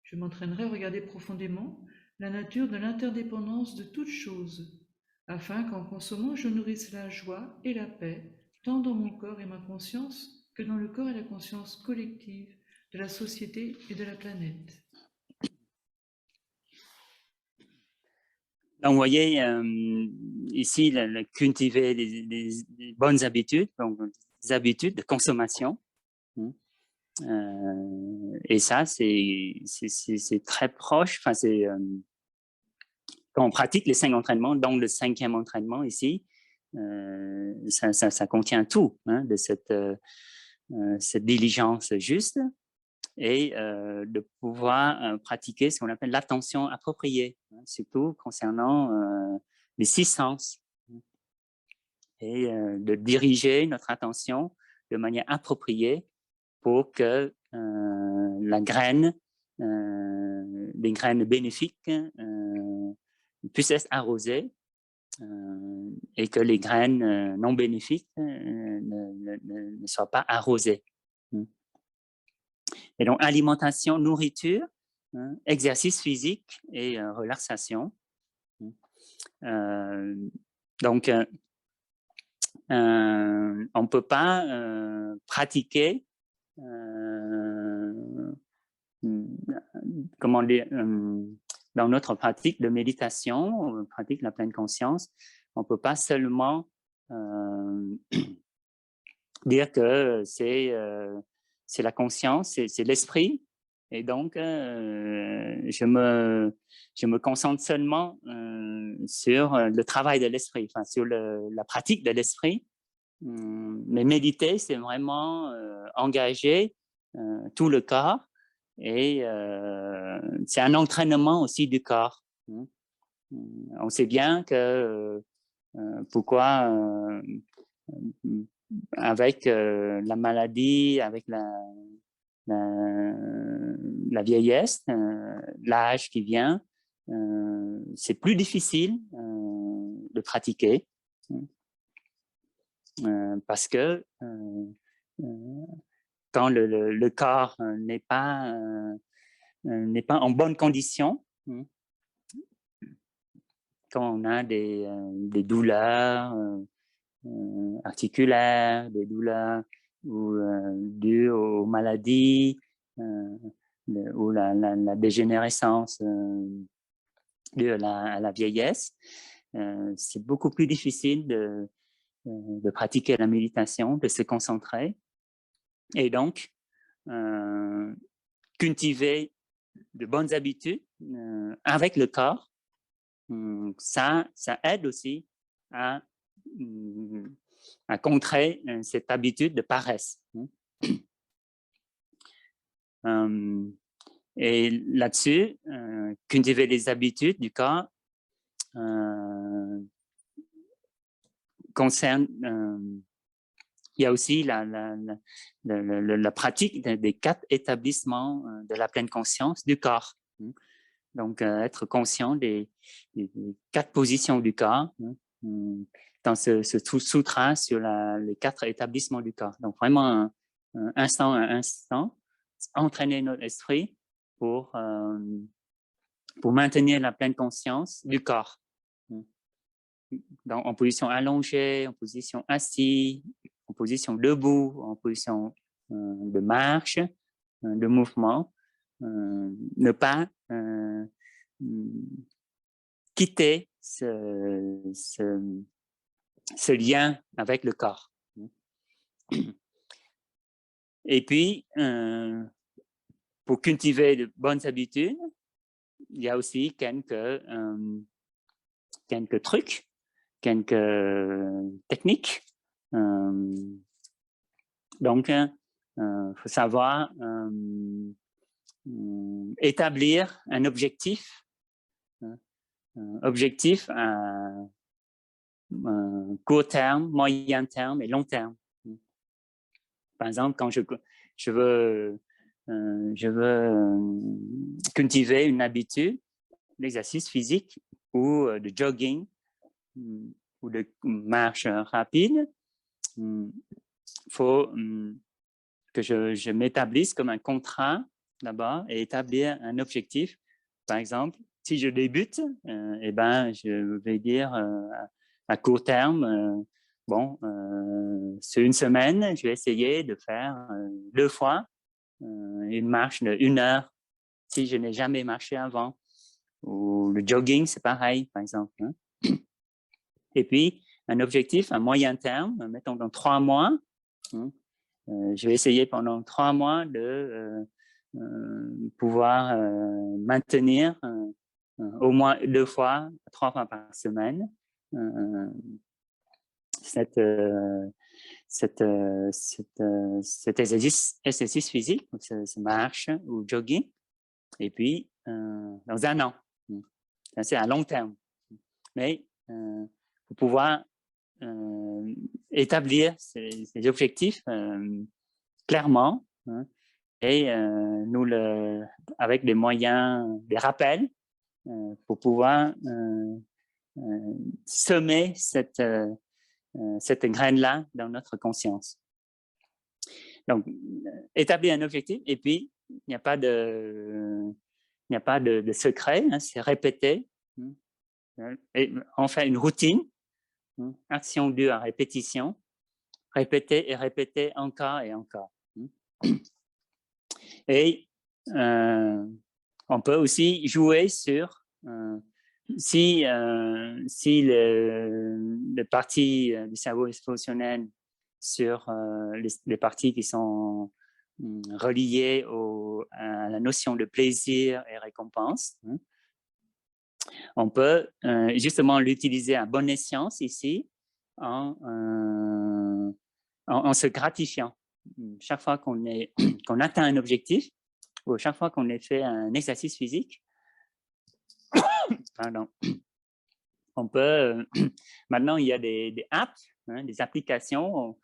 Je m'entraînerai à regarder profondément la nature de l'interdépendance de toute chose, afin qu'en consommant je nourrisse la joie et la paix, tant dans mon corps et ma conscience que dans le corps et la conscience collective de la société et de la planète. Donc, vous voyez, ici, cultiver des bonnes habitudes, donc des habitudes de consommation. Et ça, c'est très proche. Enfin, quand on pratique les 5 entraînements, donc le 5e entraînement ici, ça contient tout de cette diligence juste et de pouvoir pratiquer ce qu'on appelle l'attention appropriée, surtout concernant les 6 sens, et de diriger notre attention de manière appropriée pour que les graines bénéfiques puissent être arrosées et que les graines non bénéfiques ne soient pas arrosées. Et donc, alimentation, nourriture, exercice physique et relaxation. Donc, on ne peut pas pratiquer, comment dire, dans notre pratique de méditation, on pratique la pleine conscience, on ne peut pas seulement dire que c'est la conscience, c'est l'esprit, et donc je me concentre seulement sur le travail de l'esprit, enfin sur la pratique de l'esprit. Mais méditer, c'est vraiment engager tout le corps, et c'est un entraînement aussi du corps. On sait bien que pourquoi avec la maladie, avec la vieillesse, l'âge qui vient, c'est plus difficile de pratiquer, parce que quand le corps n'est pas en bonne condition, quand on a des douleurs articulaires, des douleurs dues aux maladies, ou la dégénérescence due à la vieillesse, c'est beaucoup plus difficile de pratiquer la méditation, de se concentrer, et donc cultiver de bonnes habitudes avec le corps, ça aide aussi à contrer cette habitude de paresse. Et là-dessus, cultiver les habitudes du corps concerne, il y a aussi la pratique des 4 établissements de la pleine conscience du corps. Donc, être conscient des 4 positions du corps dans ce sutra sur les 4 établissements du corps. Donc, vraiment, instant à instant, entraîner notre esprit pour maintenir la pleine conscience du corps. En position allongée, en position assise, en position debout, en position de marche, de mouvement. Ne pas quitter ce lien avec le corps. Et puis, pour cultiver de bonnes habitudes, il y a aussi quelques trucs, quelques techniques. Donc, il faut savoir établir un objectif à court terme, moyen terme et long terme. Par exemple, quand je veux cultiver une habitude d'exercice physique ou de jogging ou de marche rapide, il faut que je m'établisse comme un contrat d'abord et établir un objectif. Par exemple, si je débute, eh ben, je vais dire à court terme, sur une semaine, je vais essayer de faire 2 fois une marche de 1 heure si je n'ai jamais marché avant. Ou le jogging, c'est pareil, par exemple. Et puis, un objectif à moyen terme, mettons dans 3 mois. Je vais essayer pendant 3 mois de pouvoir maintenir au moins 2 fois, 3 fois par semaine cet exercice physique, cette marche ou jogging, et puis dans 1 an. C'est à long terme. Mais pour pouvoir établir ces objectifs clairement, et avec des moyens, des rappels, pour pouvoir semer cette graine-là dans notre conscience. Donc, établir un objectif, et puis il n'y a pas de secret, c'est répéter Et on fait une routine, action 2 en répétition, répéter et répéter encore et encore. Et on peut aussi jouer sur si le parti du cerveau émotionnel sur les parties qui sont reliées à la notion de plaisir et récompense, on peut justement l'utiliser à bon escient ici en se gratifiant. Chaque fois qu'on atteint un objectif, ou chaque fois qu'on ait fait un exercice physique, pardon, on peut, maintenant il y a des apps, des applications.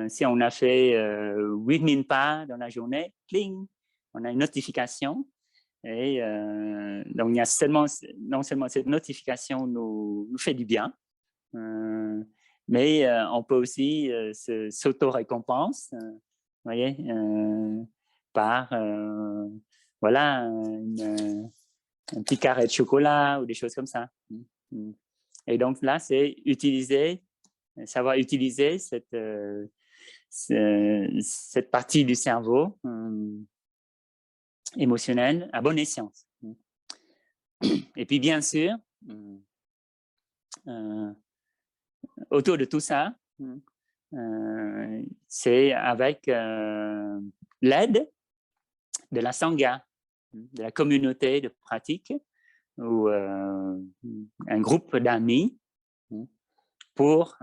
Si on a fait 8000 pas dans la journée, pling, on a une notification. Et donc, il y a non seulement cette notification nous fait du bien, mais on peut aussi s'auto-récompense, voyez, par voilà, un petit carré de chocolat ou des choses comme ça. Et donc là, c'est savoir utiliser cette partie du cerveau émotionnel à bon escient. Et puis, bien sûr, autour de tout ça, c'est avec l'aide de la Sangha, de la communauté de pratique, ou un groupe d'amis pour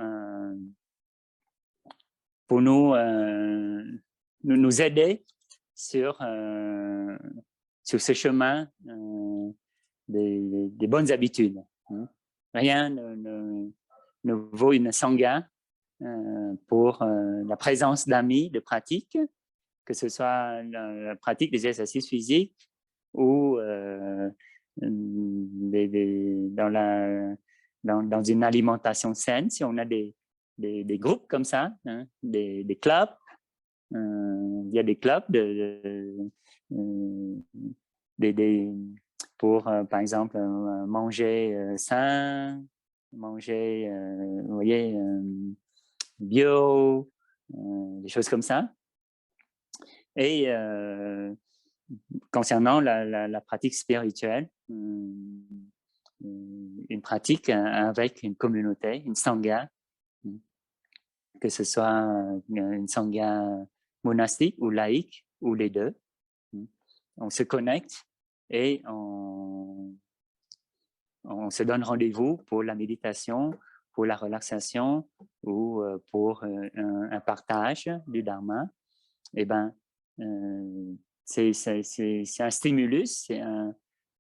nous aider sur ce chemin des bonnes habitudes. Rien ne vaut une Sangha pour la présence d'amis de pratique, que ce soit la pratique des exercices physiques ou dans une alimentation saine. Si on a des groupes comme ça, des clubs, il y a des clubs pour, par exemple, manger sain, manger, vous voyez, bio, des choses comme ça. Et concernant la pratique spirituelle, une pratique avec une communauté, une Sangha, que ce soit une Sangha monastique ou laïque, ou les deux. On se connecte et on se donne rendez-vous pour la méditation, pour la relaxation ou pour un partage du Dharma. Eh bien, c'est un stimulus, c'est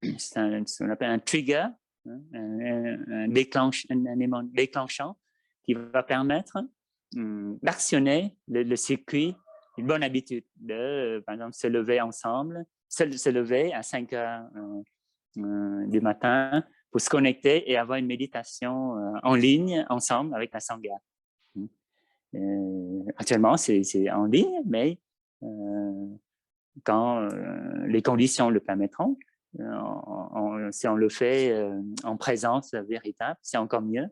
ce qu'on appelle un trigger, un élément déclenchant qui va permettre d'actionner le circuit, une bonne habitude de, par exemple, se lever ensemble, se lever à 5 heures du matin pour se connecter et avoir une méditation en ligne ensemble avec la Sangha. Actuellement, c'est en ligne, mais quand les conditions le permettront, si on le fait en présence véritable, c'est encore mieux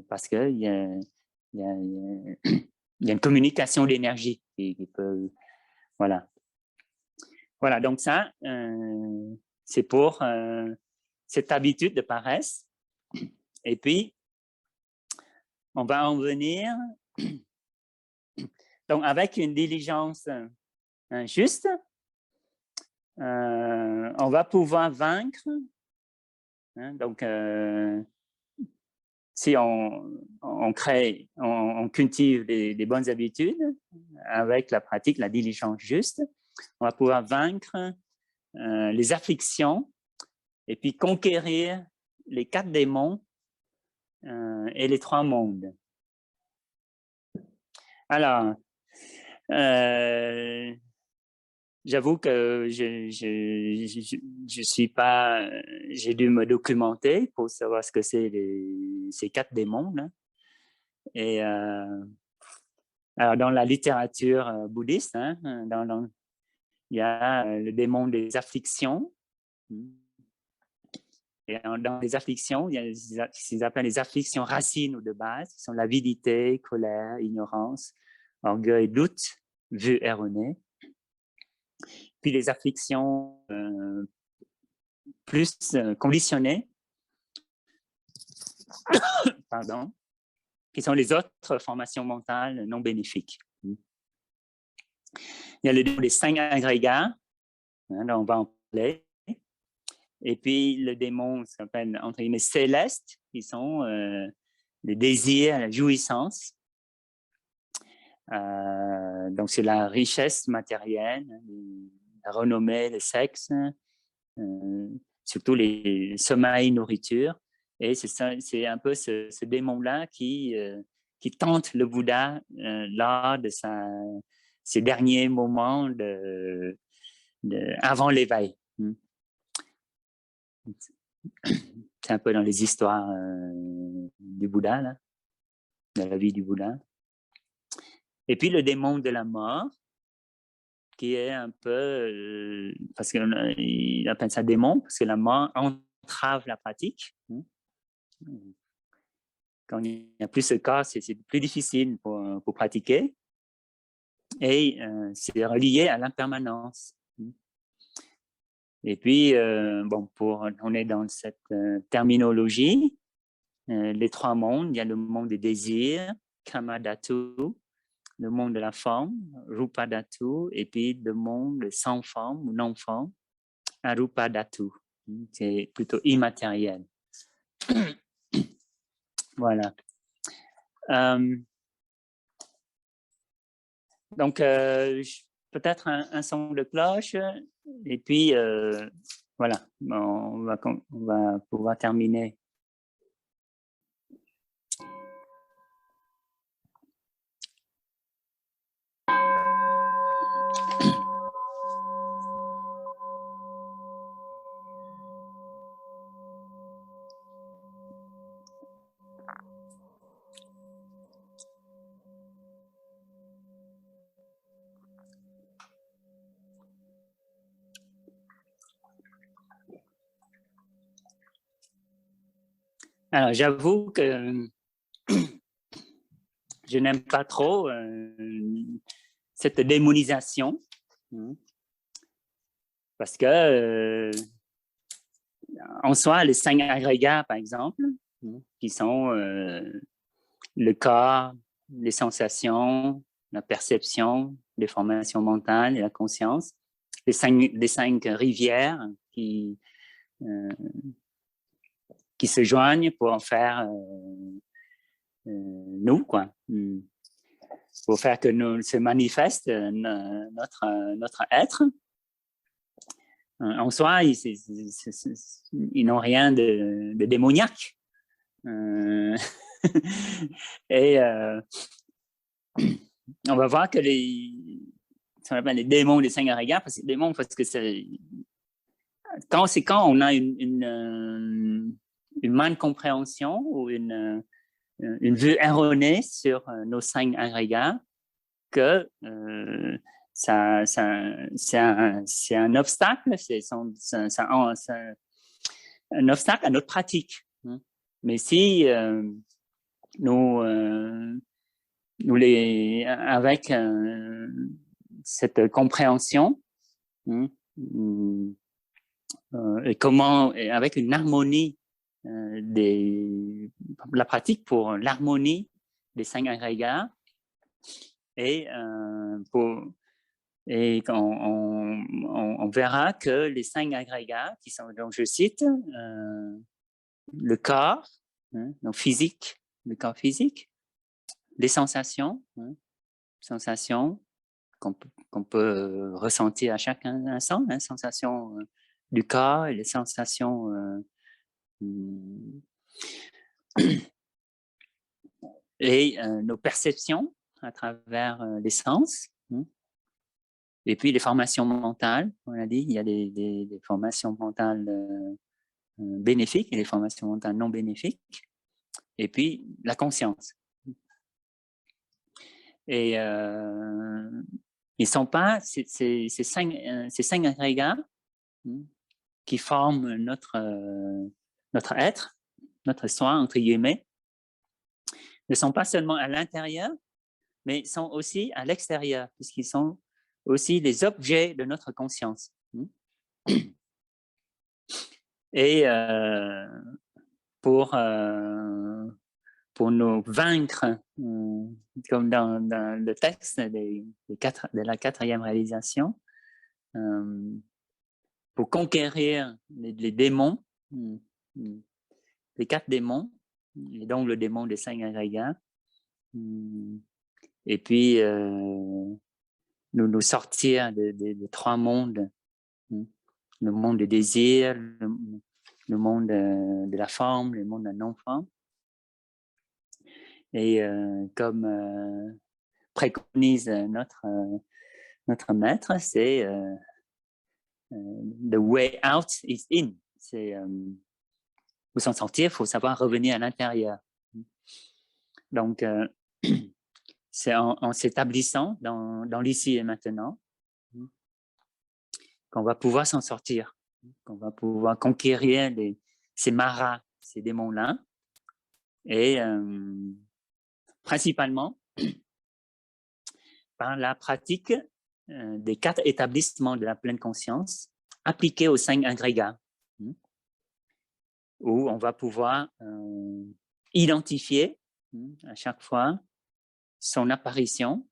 parce qu'il y a une communication d'énergie qui peut... Voilà. Voilà, donc ça, c'est pour cette habitude de paresse. Et puis, on va en venir... Donc, avec une diligence juste, on va pouvoir vaincre. Donc, si on crée, on cultive des bonnes habitudes avec la pratique, la diligence juste, on va pouvoir vaincre les afflictions et puis conquérir les 4 démons et les 3 mondes. Alors, j'avoue que je suis pas, j'ai dû me documenter pour savoir ce que c'est ces 4 démons là. Et alors dans la littérature bouddhiste, il y a le démon des afflictions, dans les afflictions, il y a ce qu'ils appellent les afflictions racines ou de base, qui sont l'avidité, colère, ignorance, orgueil, doute, vue erronée. Puis les afflictions plus conditionnées, pardon, qui sont les autres formations mentales non bénéfiques. Il y a les 5 agrégats, là on va en parler. Et puis le démon s'appelle entre guillemets céleste, qui sont les désirs, la jouissance. Donc c'est la richesse matérielle, la renommée, le sexe, surtout les sommeils, nourriture. Et c'est un peu ce démon-là qui tente le Bouddha lors de ses derniers moments avant l'éveil. C'est un peu dans les histoires du Bouddha, là, de la vie du Bouddha. Et puis le démon de la mort, qui est un peu, parce qu'il appelle ça démon, parce que la mort entrave la pratique. Quand il n'y a plus ce cas, c'est plus difficile pour pratiquer. Et c'est relié à l'impermanence. Et puis, bon, on est dans cette terminologie. Les 3 mondes, il y a le monde des désirs, Kamadhatu, le monde de la forme, Rupadhatu, et puis le monde sans forme ou non-forme, Arupadhatu. C'est plutôt immatériel. Voilà. Donc, peut-être un son de cloche, et puis, voilà, on va pouvoir terminer. Alors, j'avoue que je n'aime pas trop cette démonisation, parce que en soi, les 5 agrégats, par exemple, qui sont le corps, les sensations, la perception, les formations mentales et la conscience, les 5 rivières qui se joignent pour en faire nous, quoi. Pour faire que nous se manifeste notre être. En soi, ils n'ont rien de démoniaque. Et on va voir que les démons des 5 agrégats, parce que quand on a une mal compréhension ou une vue erronée sur nos 5 agrégats, que c'est un obstacle, c'est un obstacle à notre pratique. Mais si avec cette compréhension, et avec une harmonie la pratique pour l'harmonie des 5 agrégats, et on verra que les 5 agrégats qui sont, donc je cite, le corps, donc physique, le corps physique, les sensations, sensations qu'on peut ressentir à chaque instant, sensations du corps et les sensations et nos perceptions à travers les sens. Et puis les formations mentales, on a dit, il y a des formations mentales bénéfiques et des formations mentales non bénéfiques. Et puis la conscience. Et ils ne sont pas ces 5 agrégats qui forment notre être, notre soi, entre guillemets, ne sont pas seulement à l'intérieur, mais sont aussi à l'extérieur, puisqu'ils sont aussi les objets de notre conscience. Et pour nous vaincre, comme dans le texte de la quatrième réalisation, pour conquérir les démons, les 4 démons, et donc le démon des 5 agrégats, et puis nous sortir de 3 mondes, le monde des désirs, le monde de la forme, le monde de la non-forme. Et comme préconise notre maître, c'est the way out is in. C'est pour s'en sortir, il faut savoir revenir à l'intérieur. Donc, c'est en s'établissant dans l'ici et maintenant qu'on va pouvoir s'en sortir, qu'on va pouvoir conquérir ces maras, ces démons-là, et principalement par la pratique des 4 établissements de la pleine conscience appliqués aux 5 agrégats, où on va pouvoir identifier à chaque fois son apparition.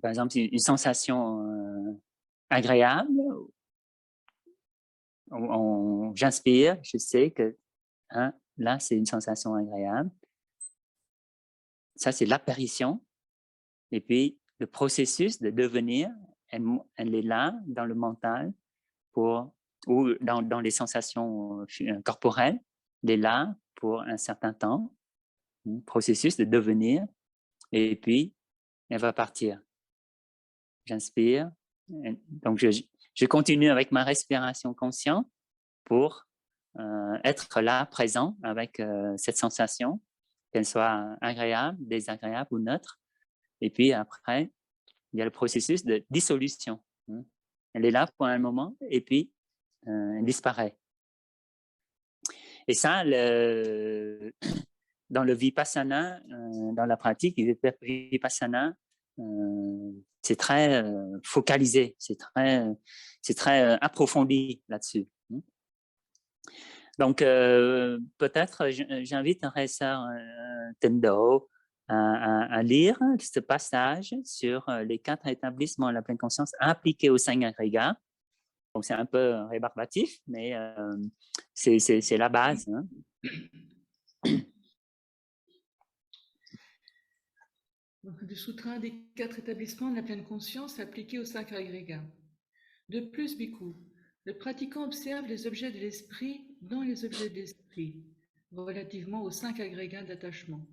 Par exemple, une sensation agréable, j'inspire, je sais que là, c'est une sensation agréable. Ça, c'est l'apparition. Et puis, le processus de devenir, elle est là dans le mental ou dans les sensations corporelles, elle est là pour un certain temps, processus de devenir, et puis elle va partir. J'inspire, donc je continue avec ma respiration consciente pour être là, présent avec cette sensation, qu'elle soit agréable, désagréable ou neutre. Et puis après, il y a le processus de dissolution. Elle est là pour un moment et puis elle disparaît. Et ça, dans le vipassana, dans la pratique du vipassana, c'est très focalisé, c'est très approfondi là-dessus. Donc, peut-être, j'inviterai Sœur Tendo à lire ce passage sur les 4 établissements de la pleine conscience appliqués aux 5 agrégats. Donc, c'est un peu rébarbatif, mais c'est la base. Donc, le sutra des 4 établissements de la pleine conscience appliqués aux 5 agrégats. De plus, Bhikkhu, le pratiquant observe les objets de l'esprit dans les objets de l'esprit, relativement aux 5 agrégats d'attachement.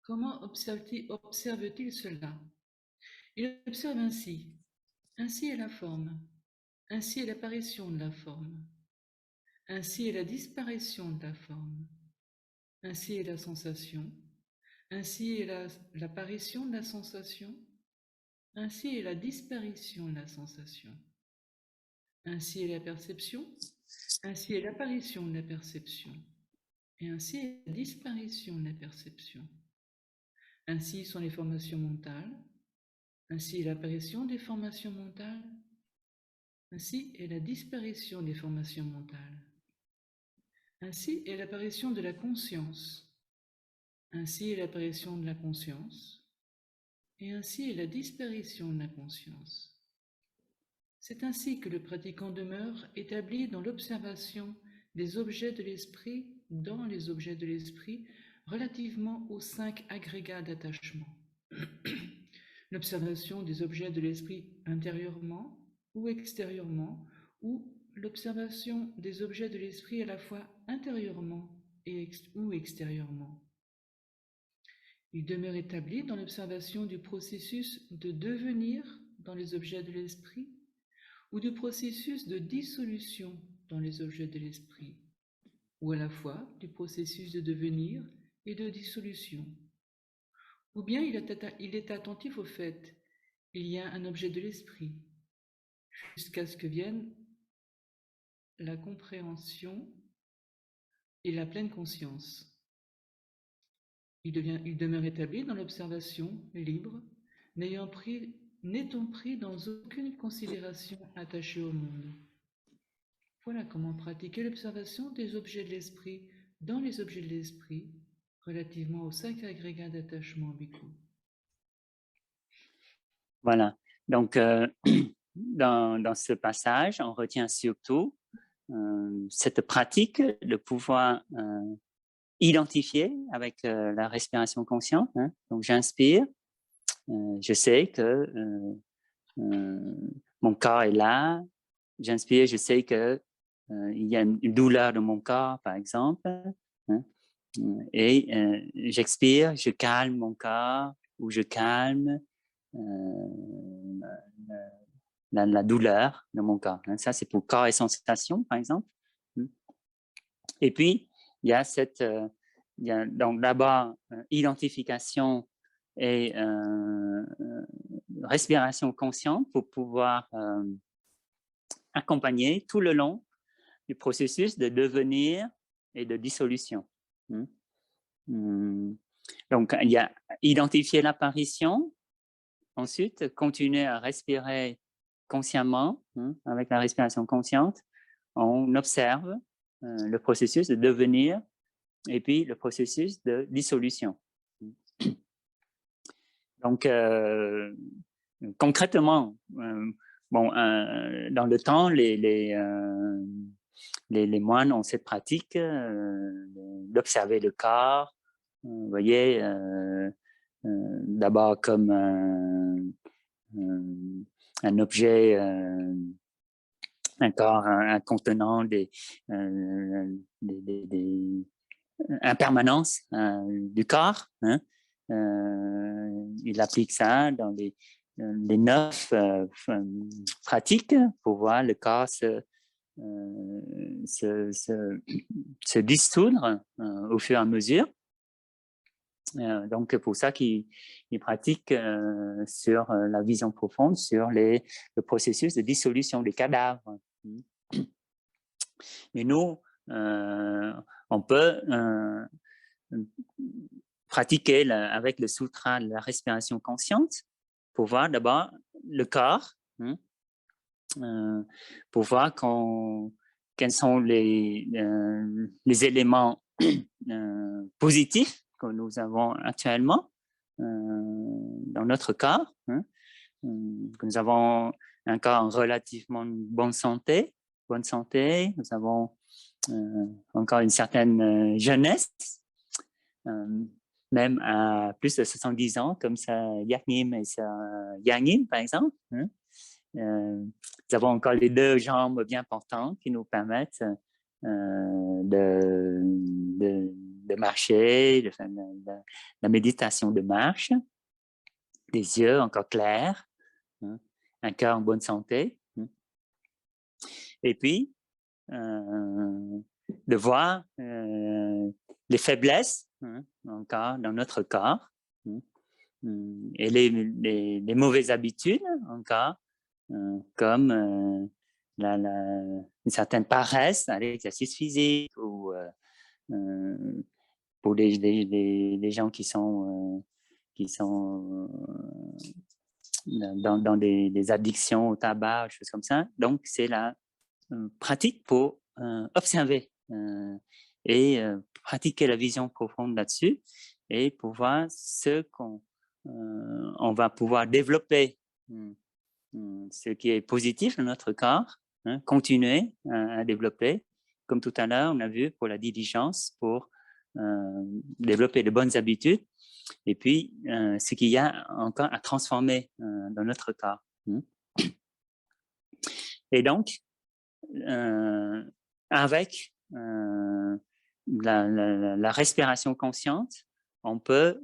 Comment observe-t-il cela? Il observe ainsi. Ainsi est la forme. Ainsi est l'apparition de la forme. Ainsi est la disparition de la forme. Ainsi est la sensation. Ainsi est l'apparition de la sensation. Ainsi est la disparition de la sensation. Ainsi est la perception. Ainsi est l'apparition de la perception. Et ainsi est la disparition de la perception. Ainsi sont les formations mentales. Ainsi est l'apparition des formations mentales. Ainsi est la disparition des formations mentales. Ainsi est l'apparition de la conscience. Ainsi est l'apparition de la conscience. Et ainsi est la disparition de la conscience. C'est ainsi que le pratiquant demeure établi dans l'observation des objets de l'esprit dans les objets de l'esprit relativement aux 5 agrégats d'attachement. L'observation des objets de l'esprit intérieurement ou extérieurement, ou l'observation des objets de l'esprit à la fois intérieurement ou extérieurement. Il demeure établi dans l'observation du processus de devenir dans les objets de l'esprit ou du processus de dissolution dans les objets de l'esprit, ou à la fois du processus de devenir et de dissolution. Ou bien il est attentif au fait, il y a un objet de l'esprit, jusqu'à ce que vienne la compréhension et la pleine conscience. Il demeure établi dans l'observation libre, n'étant pris dans aucune considération attachée au monde. Voilà comment pratiquer l'observation des objets de l'esprit dans les objets de l'esprit relativement aux 5 agrégats d'attachement ambiguë. Voilà. Donc, dans ce passage, on retient surtout cette pratique de pouvoir identifier avec la respiration consciente. Hein. Donc, j'inspire, je sais que mon corps est là. J'inspire, je sais que il y a une douleur de mon corps, par exemple. Hein. Et j'expire, je calme mon corps ou je calme la douleur de mon corps. Hein. Ça, c'est pour corps et sensation, par exemple. Et puis, il y a donc d'abord identification et respiration consciente pour pouvoir accompagner tout le long du processus de devenir et de dissolution. Donc, il y a identifier l'apparition, ensuite continuer à respirer consciemment, avec la respiration consciente, on observe le processus de devenir et puis le processus de dissolution. Donc, concrètement, bon, dans le temps, les moines ont cette pratique d'observer le corps, vous voyez, d'abord comme un objet, un corps, un contenant des impermanences du corps. Hein. Il applique ça dans les 9 pratiques pour voir le corps se dissoudre au fur et à mesure. Donc, pour ça qu'il pratique sur la vision profonde, sur le processus de dissolution des cadavres. Mais nous, on peut pratiquer avec le sutra de la respiration consciente pour voir d'abord le corps, pour voir quels sont les éléments positifs que nous avons actuellement dans notre corps, que nous avons un corps en relativement bonne santé, nous avons encore une certaine jeunesse, même à plus de 70 ans, comme ça Yaknim et ça Yangin, par exemple. Nous avons encore les 2 jambes bien portantes qui nous permettent de marcher, de faire la méditation de marche, des yeux encore clairs, un cœur en bonne santé. Et puis, de voir les faiblesses encore dans notre corps et les mauvaises habitudes encore, comme une certaine paresse à l'exercice physique ou pour les gens qui sont dans des addictions au tabac, choses comme ça. Donc, c'est la pratique pour observer et pratiquer la vision profonde là-dessus et pour voir ce qu'on va pouvoir développer, ce qui est positif dans notre corps, continuer à développer. Comme tout à l'heure, on a vu pour la diligence, pour développer de bonnes habitudes, et puis ce qu'il y a encore à transformer dans notre corps. Et donc, avec la respiration consciente, on peut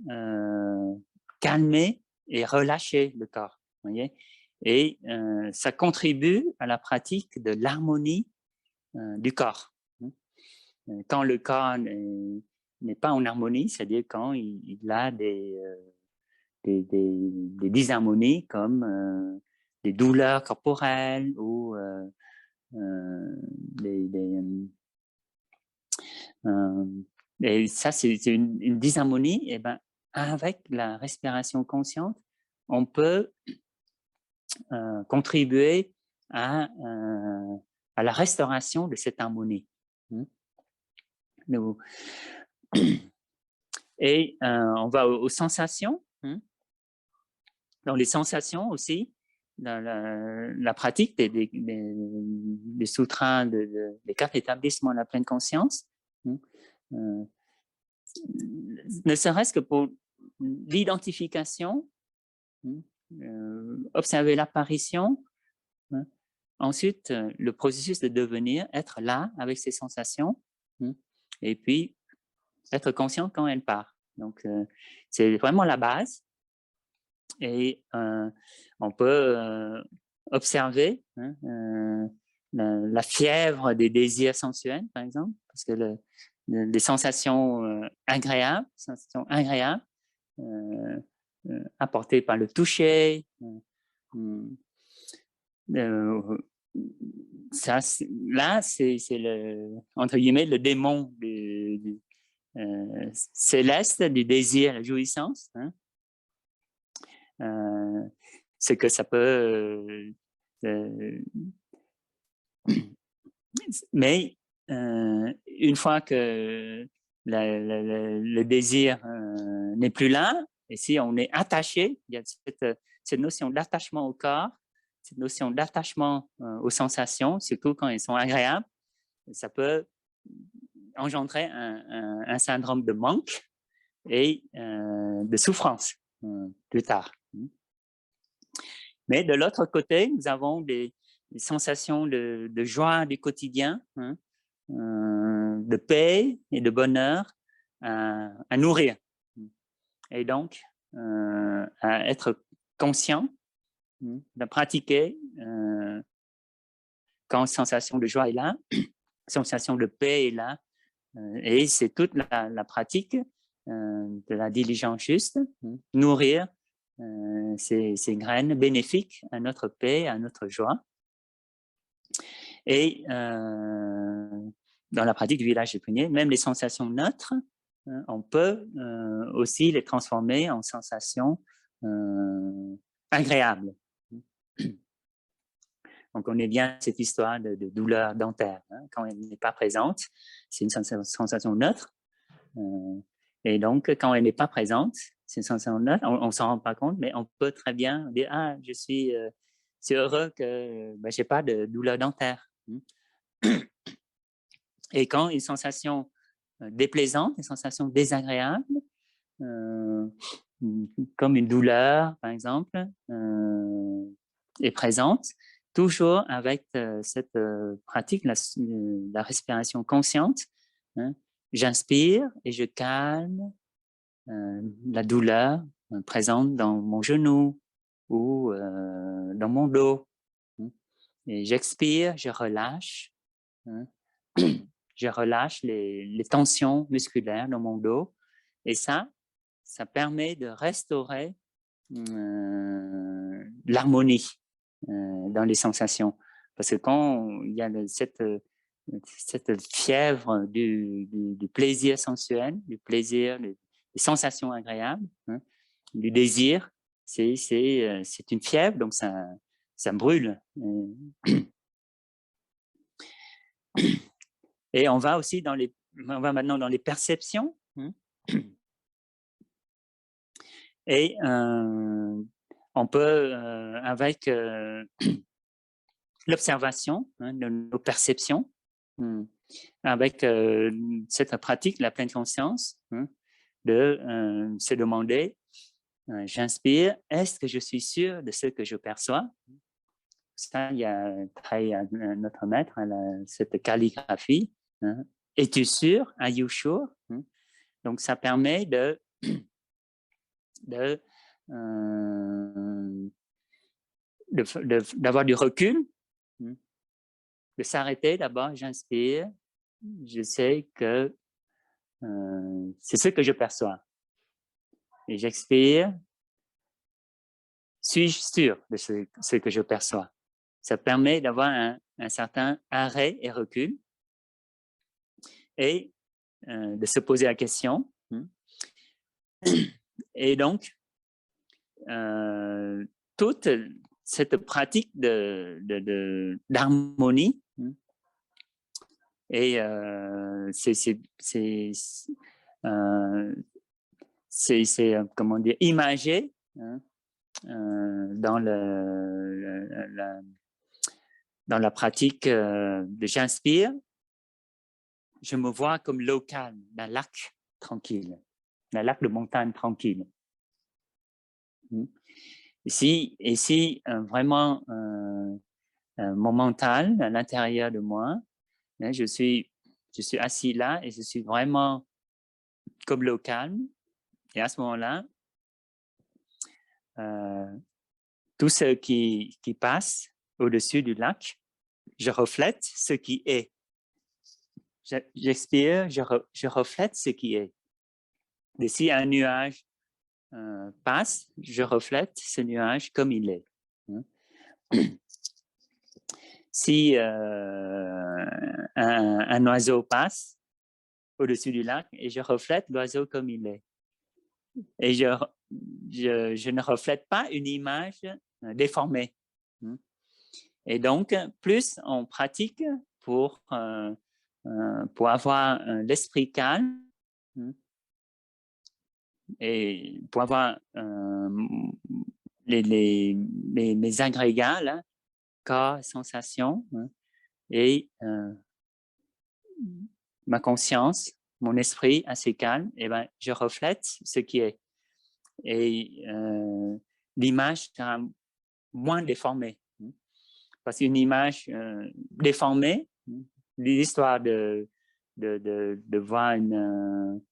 calmer et relâcher le corps. Voyez? Et ça contribue à la pratique de l'harmonie du corps. Quand le corps n'est pas en harmonie, c'est-à-dire quand il a des disharmonies comme des douleurs corporelles ou Et ça, c'est une disharmonie. Et ben, avec la respiration consciente, on peut contribuer à la restauration de cette harmonie. Et on va aux sensations. Dans les sensations aussi, dans la pratique des sutras, des 4 établissements de la pleine conscience, ne serait-ce que pour l'identification, observer l'apparition, ensuite le processus de devenir, être là avec ses sensations, et puis être conscient quand elle part. Donc, c'est vraiment la base. Et on peut observer la fièvre des désirs sensuels, par exemple, parce que les sensations agréables apportées par le toucher, ça, là, c'est entre guillemets le démon céleste du désir, la jouissance. C'est que ça peut... mais une fois que le désir n'est plus là, et si on est attaché, il y a cette notion d'attachement au corps, cette notion d'attachement aux sensations, surtout quand elles sont agréables, ça peut engendrer un syndrome de manque et de souffrance plus tard. Mais de l'autre côté, nous avons des sensations de joie du quotidien, de paix et de bonheur à nourrir. Et donc, à être conscient, de pratiquer quand sensation de joie est là, sensation de paix est là. Et c'est toute la pratique de la diligence juste, nourrir ces graines bénéfiques à notre paix, à notre joie. Et dans la pratique du village des pruniers, même les sensations neutres, on peut aussi les transformer en sensations agréables. On connaît bien cette histoire de douleur dentaire. Quand elle n'est pas présente, c'est une sensation neutre. Et donc, quand elle n'est pas présente, c'est une sensation neutre. On ne s'en rend pas compte, mais on peut très bien dire « Ah, je suis heureux que je n'ai pas de douleur dentaire. » Et quand une sensation déplaisante, une sensation désagréable, comme une douleur, par exemple, est présente, toujours avec cette pratique, la respiration consciente. J'inspire et je calme la douleur présente dans mon genou ou dans mon dos. Et j'expire, je relâche. Je relâche les tensions musculaires dans mon dos. Et ça permet de restaurer l'harmonie dans les sensations. Parce que quand il y a cette fièvre du plaisir sensuel, du plaisir, des sensations agréables, du désir, c'est une fièvre, donc ça brûle. Et on va maintenant dans les perceptions. Et on peut, avec l'observation de nos perceptions, avec cette pratique, la pleine conscience, de se demander, j'inspire, est-ce que je suis sûr de ce que je perçois? Ça, il y a notre maître, cette calligraphie. Es-tu sûr? Are you sure? Donc, ça permet d'avoir du recul, de s'arrêter d'abord, j'inspire, je sais que c'est ce que je perçois. Et j'expire, suis-je sûr de ce que je perçois? ça permet d'avoir un certain arrêt et recul et de se poser la question. Et donc, toute cette pratique d'harmonie et c'est comment dire, imagé dans la pratique de j'inspire, je me vois comme l'eau calme d'un lac tranquille, d'un lac de montagne tranquille. Ici, vraiment, mon mental à l'intérieur de moi, je suis assis là et je suis vraiment comme l'eau calme. Et à ce moment-là, tout ce qui passe au-dessus du lac, je reflète ce qui est. J'expire, je reflète ce qui est. Et si un nuage passe, je reflète ce nuage comme il est. Si un oiseau passe au-dessus du lac, et je reflète l'oiseau comme il est. Et je ne reflète pas une image déformée. Et donc, plus on pratique pour avoir l'esprit calme et pour avoir les agrégats, là, corps, sensations, et ma conscience, mon esprit assez calme, et ben, je reflète ce qui est. Et l'image sera moins déformée. Parce qu'une image déformée, l'histoire de voir une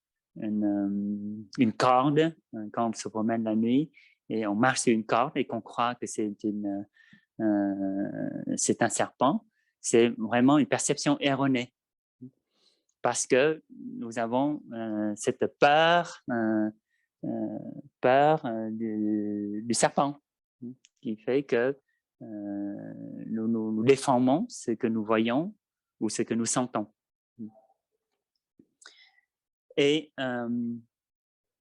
corde quand on se promène la nuit et on marche sur une corde et qu'on croit que c'est un serpent, c'est vraiment une perception erronée. Parce que nous avons cette peur du serpent qui fait que nous déformons ce que nous voyons ou ce que nous sentons. Et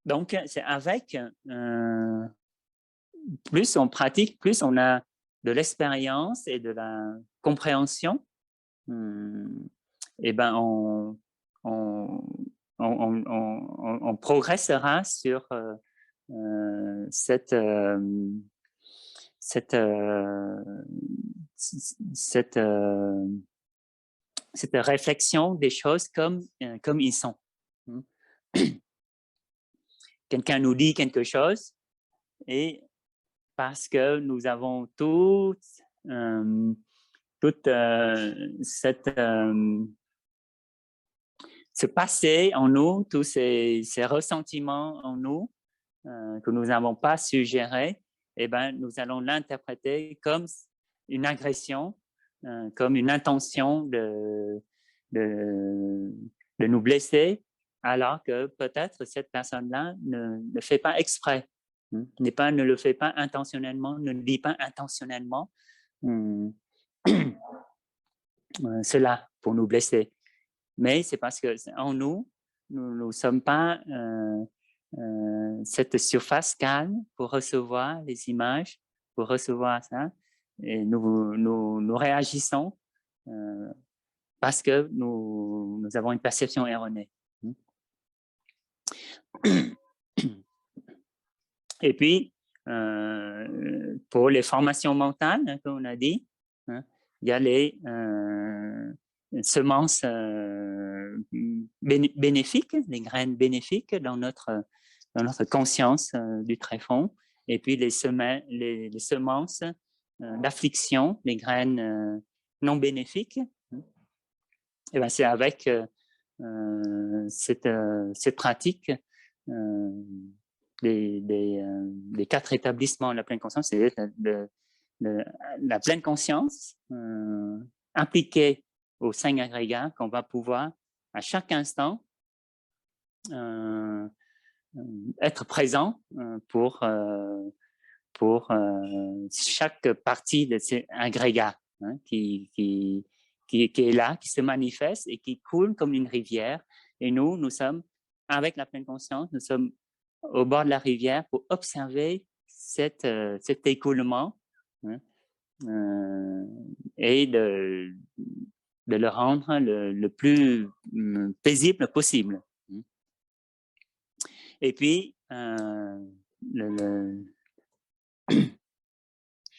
donc, c'est avec, plus on pratique, plus on a de l'expérience et de la compréhension, et ben on progressera sur cette réflexion des choses comme ils sont. Quelqu'un nous dit quelque chose et parce que nous avons toute ce passé en nous, tous ces ressentiments en nous que nous n'avons pas suggérés, eh ben, nous allons l'interpréter comme une agression, comme une intention de nous blesser, alors que peut-être cette personne-là ne fait pas exprès, ne le fait pas intentionnellement, ne le dit pas intentionnellement cela pour nous blesser. Mais c'est parce qu'en nous ne sommes pas cette surface calme pour recevoir les images, pour recevoir ça. Et nous réagissons parce que nous avons une perception erronée. Et puis, pour les formations mentales, comme on a dit, il y a les semences bénéfiques, les graines bénéfiques dans notre conscience du tréfonds, et puis les semences d'affliction, les graines non bénéfiques. Et ben c'est avec cette pratique des 4 établissements de la pleine conscience, c'est la pleine conscience impliquée aux 5 agrégats qu'on va pouvoir à chaque instant être présent pour pour chaque partie de cet agrégat hein, qui est là, qui se manifeste et qui coule comme une rivière. Et nous sommes, avec la pleine conscience, nous sommes au bord de la rivière pour observer cet écoulement hein, et de le rendre le plus paisible possible. Et puis,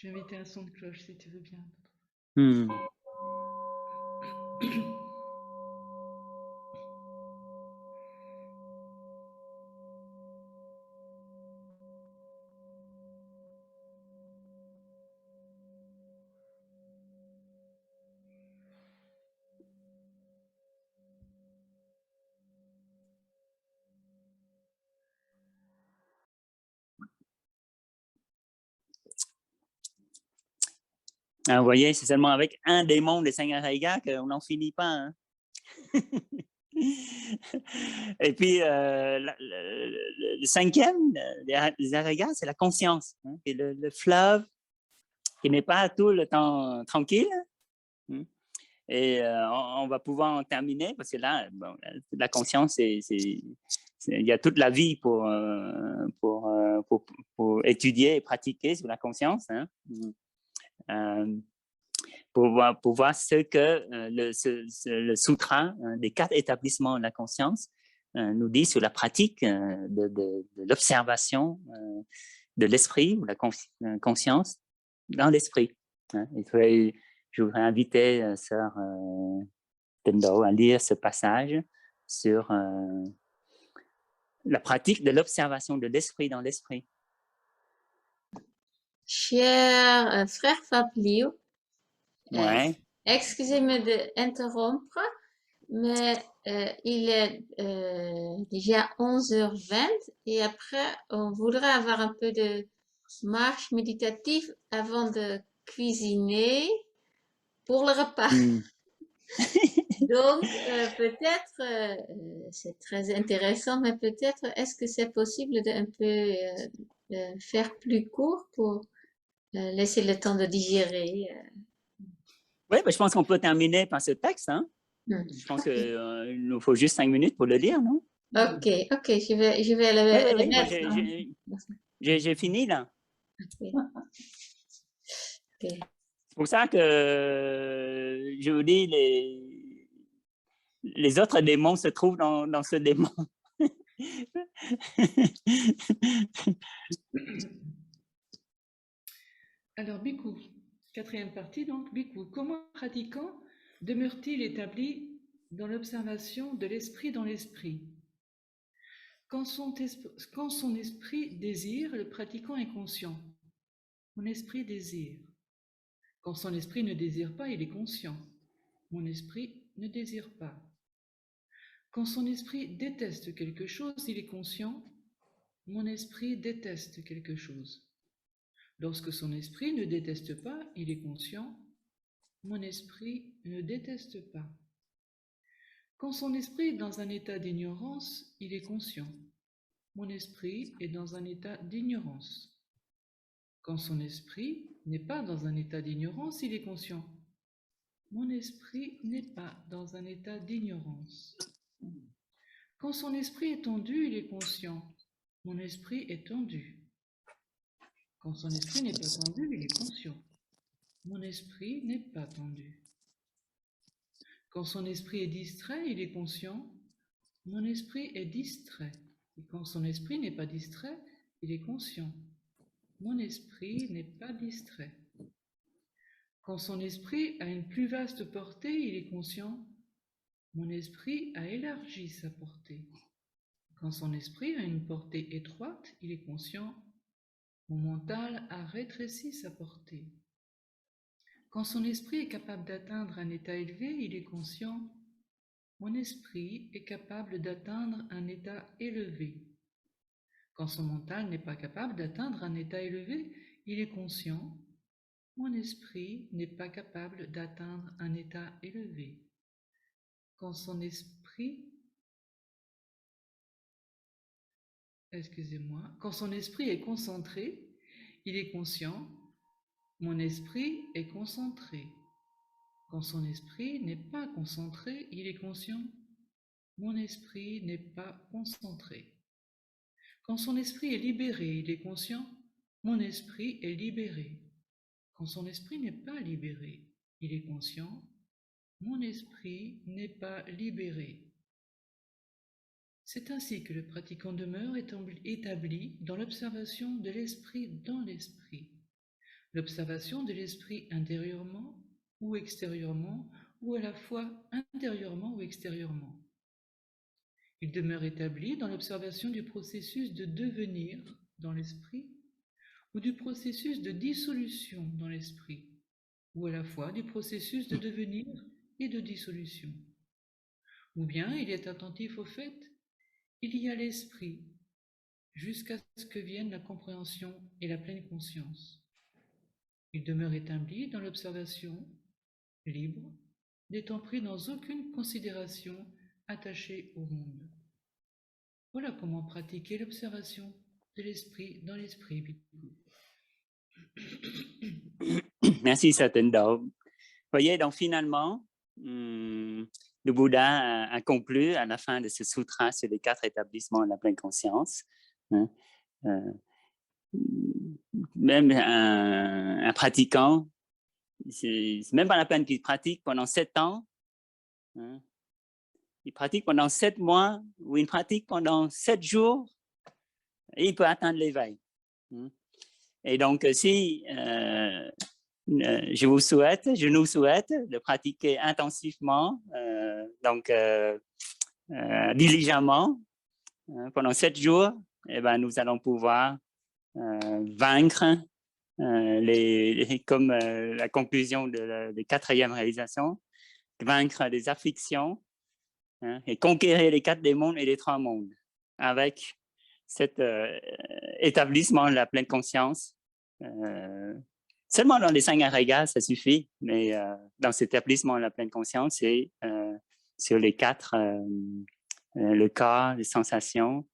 Je vais inviter un son de cloche si tu veux bien. Vous voyez, c'est seulement avec un des mondes des 5 agrégats qu'on n'en finit pas. Hein. Et puis, le cinquième des agrégats, c'est la conscience. Hein, et le fleuve qui n'est pas tout le temps tranquille. Hein. Et on va pouvoir en terminer parce que là, bon, la conscience, il y a toute la vie pour étudier et pratiquer sur la conscience. Hein. Pour voir ce que le sutra des 4 établissements de la conscience nous dit sur la pratique de l'observation de l'esprit ou la conscience dans l'esprit. Hein. Je voudrais inviter Sœur Tendo à lire ce passage sur la pratique de l'observation de l'esprit dans l'esprit. Cher frère Fabliu, Ouais. excusez-moi d'interrompre, mais il est déjà 11h20 et après, on voudrait avoir un peu de marche méditative avant de cuisiner pour le repas. Donc, peut-être, c'est très intéressant, mais peut-être, est-ce que c'est possible d'un peu faire plus court pour laisser le temps de digérer? Oui, ben, je pense qu'on peut terminer par ce texte. Hein? Je pense qu'il nous faut juste 5 minutes pour le lire, non? Ok, je vais le mettre. J'ai fini, là. Okay. C'est pour ça que je vous dis, les autres démons se trouvent dans ce démon. Alors, Bhikkhu, 4e partie, donc, Bhikkhu, comment un pratiquant demeure-t-il établi dans l'observation de l'esprit dans l'esprit? Quand son esprit désire, le pratiquant est conscient. Mon esprit désire. Quand son esprit ne désire pas, il est conscient. Mon esprit ne désire pas. Quand son esprit déteste quelque chose, il est conscient. Mon esprit déteste quelque chose. Lorsque son esprit ne déteste pas, il est conscient. Mon esprit ne déteste pas. Quand son esprit est dans un état d'ignorance, il est conscient. Mon esprit est dans un état d'ignorance. Quand son esprit n'est pas dans un état d'ignorance, il est conscient. Mon esprit n'est pas dans un état d'ignorance. Quand son esprit est tendu, il est conscient. Mon esprit est tendu. Quand son esprit n'est pas tendu, il est conscient. Mon esprit n'est pas tendu. Quand son esprit est distrait, il est conscient. Mon esprit est distrait. Et quand son esprit n'est pas distrait, il est conscient. Mon esprit n'est pas distrait. Quand son esprit a une plus vaste portée, il est conscient. Mon esprit a élargi sa portée. Quand son esprit a une portée étroite, il est conscient. Mon mental a rétréci sa portée. Quand son esprit est capable d'atteindre un état élevé, il est conscient. Mon esprit est capable d'atteindre un état élevé. Quand son mental n'est pas capable d'atteindre un état élevé, il est conscient. Mon esprit n'est pas capable d'atteindre un état élevé. Quand son esprit est concentré, il est conscient, mon esprit est concentré. Quand son esprit n'est pas concentré, il est conscient, mon esprit n'est pas concentré. Quand son esprit est libéré, il est conscient, mon esprit est libéré. Quand son esprit n'est pas libéré, il est conscient, mon esprit n'est pas libéré. C'est ainsi que le pratiquant demeure établi dans l'observation de l'esprit dans l'esprit. L'observation de l'esprit intérieurement ou extérieurement, ou à la fois intérieurement ou extérieurement. Il demeure établi dans l'observation du processus de devenir dans l'esprit ou du processus de dissolution dans l'esprit, ou à la fois du processus de devenir et de dissolution. Ou bien il est attentif au fait, il y a l'esprit, jusqu'à ce que vienne la compréhension et la pleine conscience. Il demeure établi dans l'observation, libre, n'étant pris dans aucune considération attachée au monde. Voilà comment pratiquer l'observation de l'esprit dans l'esprit. Merci Satendao. Vous voyez, donc finalement, le Bouddha a conclu à la fin de ce sutra sur les 4 établissements de la pleine conscience. Hein, même un pratiquant, c'est même pas la peine qu'il pratique pendant 7 ans. Hein, il pratique pendant 7 mois ou il pratique pendant 7 jours et il peut atteindre l'éveil. Et donc, si je nous souhaite de pratiquer intensivement, diligemment, pendant 7 jours, eh ben, nous allons pouvoir vaincre, comme la conclusion de la 4e réalisation, vaincre les afflictions, hein, et conquérir les 4 démons et les 3 mondes avec cet établissement de la pleine conscience. Seulement dans les 5 arégas, ça suffit, mais dans cet établissement de la pleine conscience, c'est sur les 4, le corps, les sensations,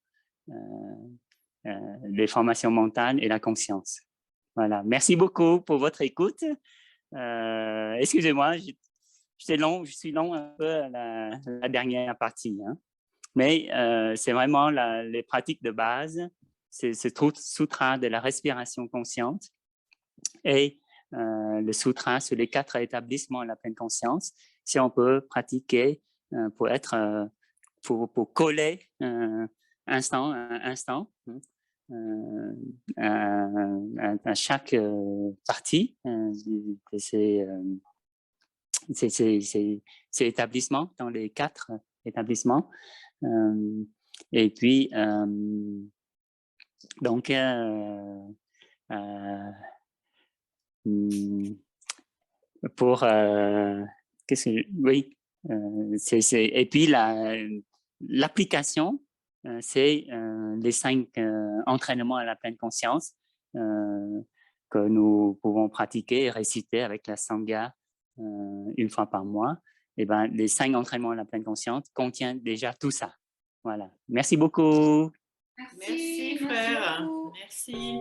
les formations mentales et la conscience. Voilà. Merci beaucoup pour votre écoute. Excusez-moi, je suis long un peu à la dernière partie, hein. Mais c'est vraiment les pratiques de base, c'est ce sutra de la respiration consciente et le sutra sur les 4 établissements de la pleine conscience. Si on peut pratiquer pour coller instant à chaque partie de ces établissements, dans les 4 établissements. Et puis, donc, pour, oui, et puis l'application, c'est les 5 entraînements à la pleine conscience que nous pouvons pratiquer et réciter avec la Sangha une fois par mois. Et ben, les 5 entraînements à la pleine conscience contiennent déjà tout ça. Voilà. Merci beaucoup. Merci frère. Merci.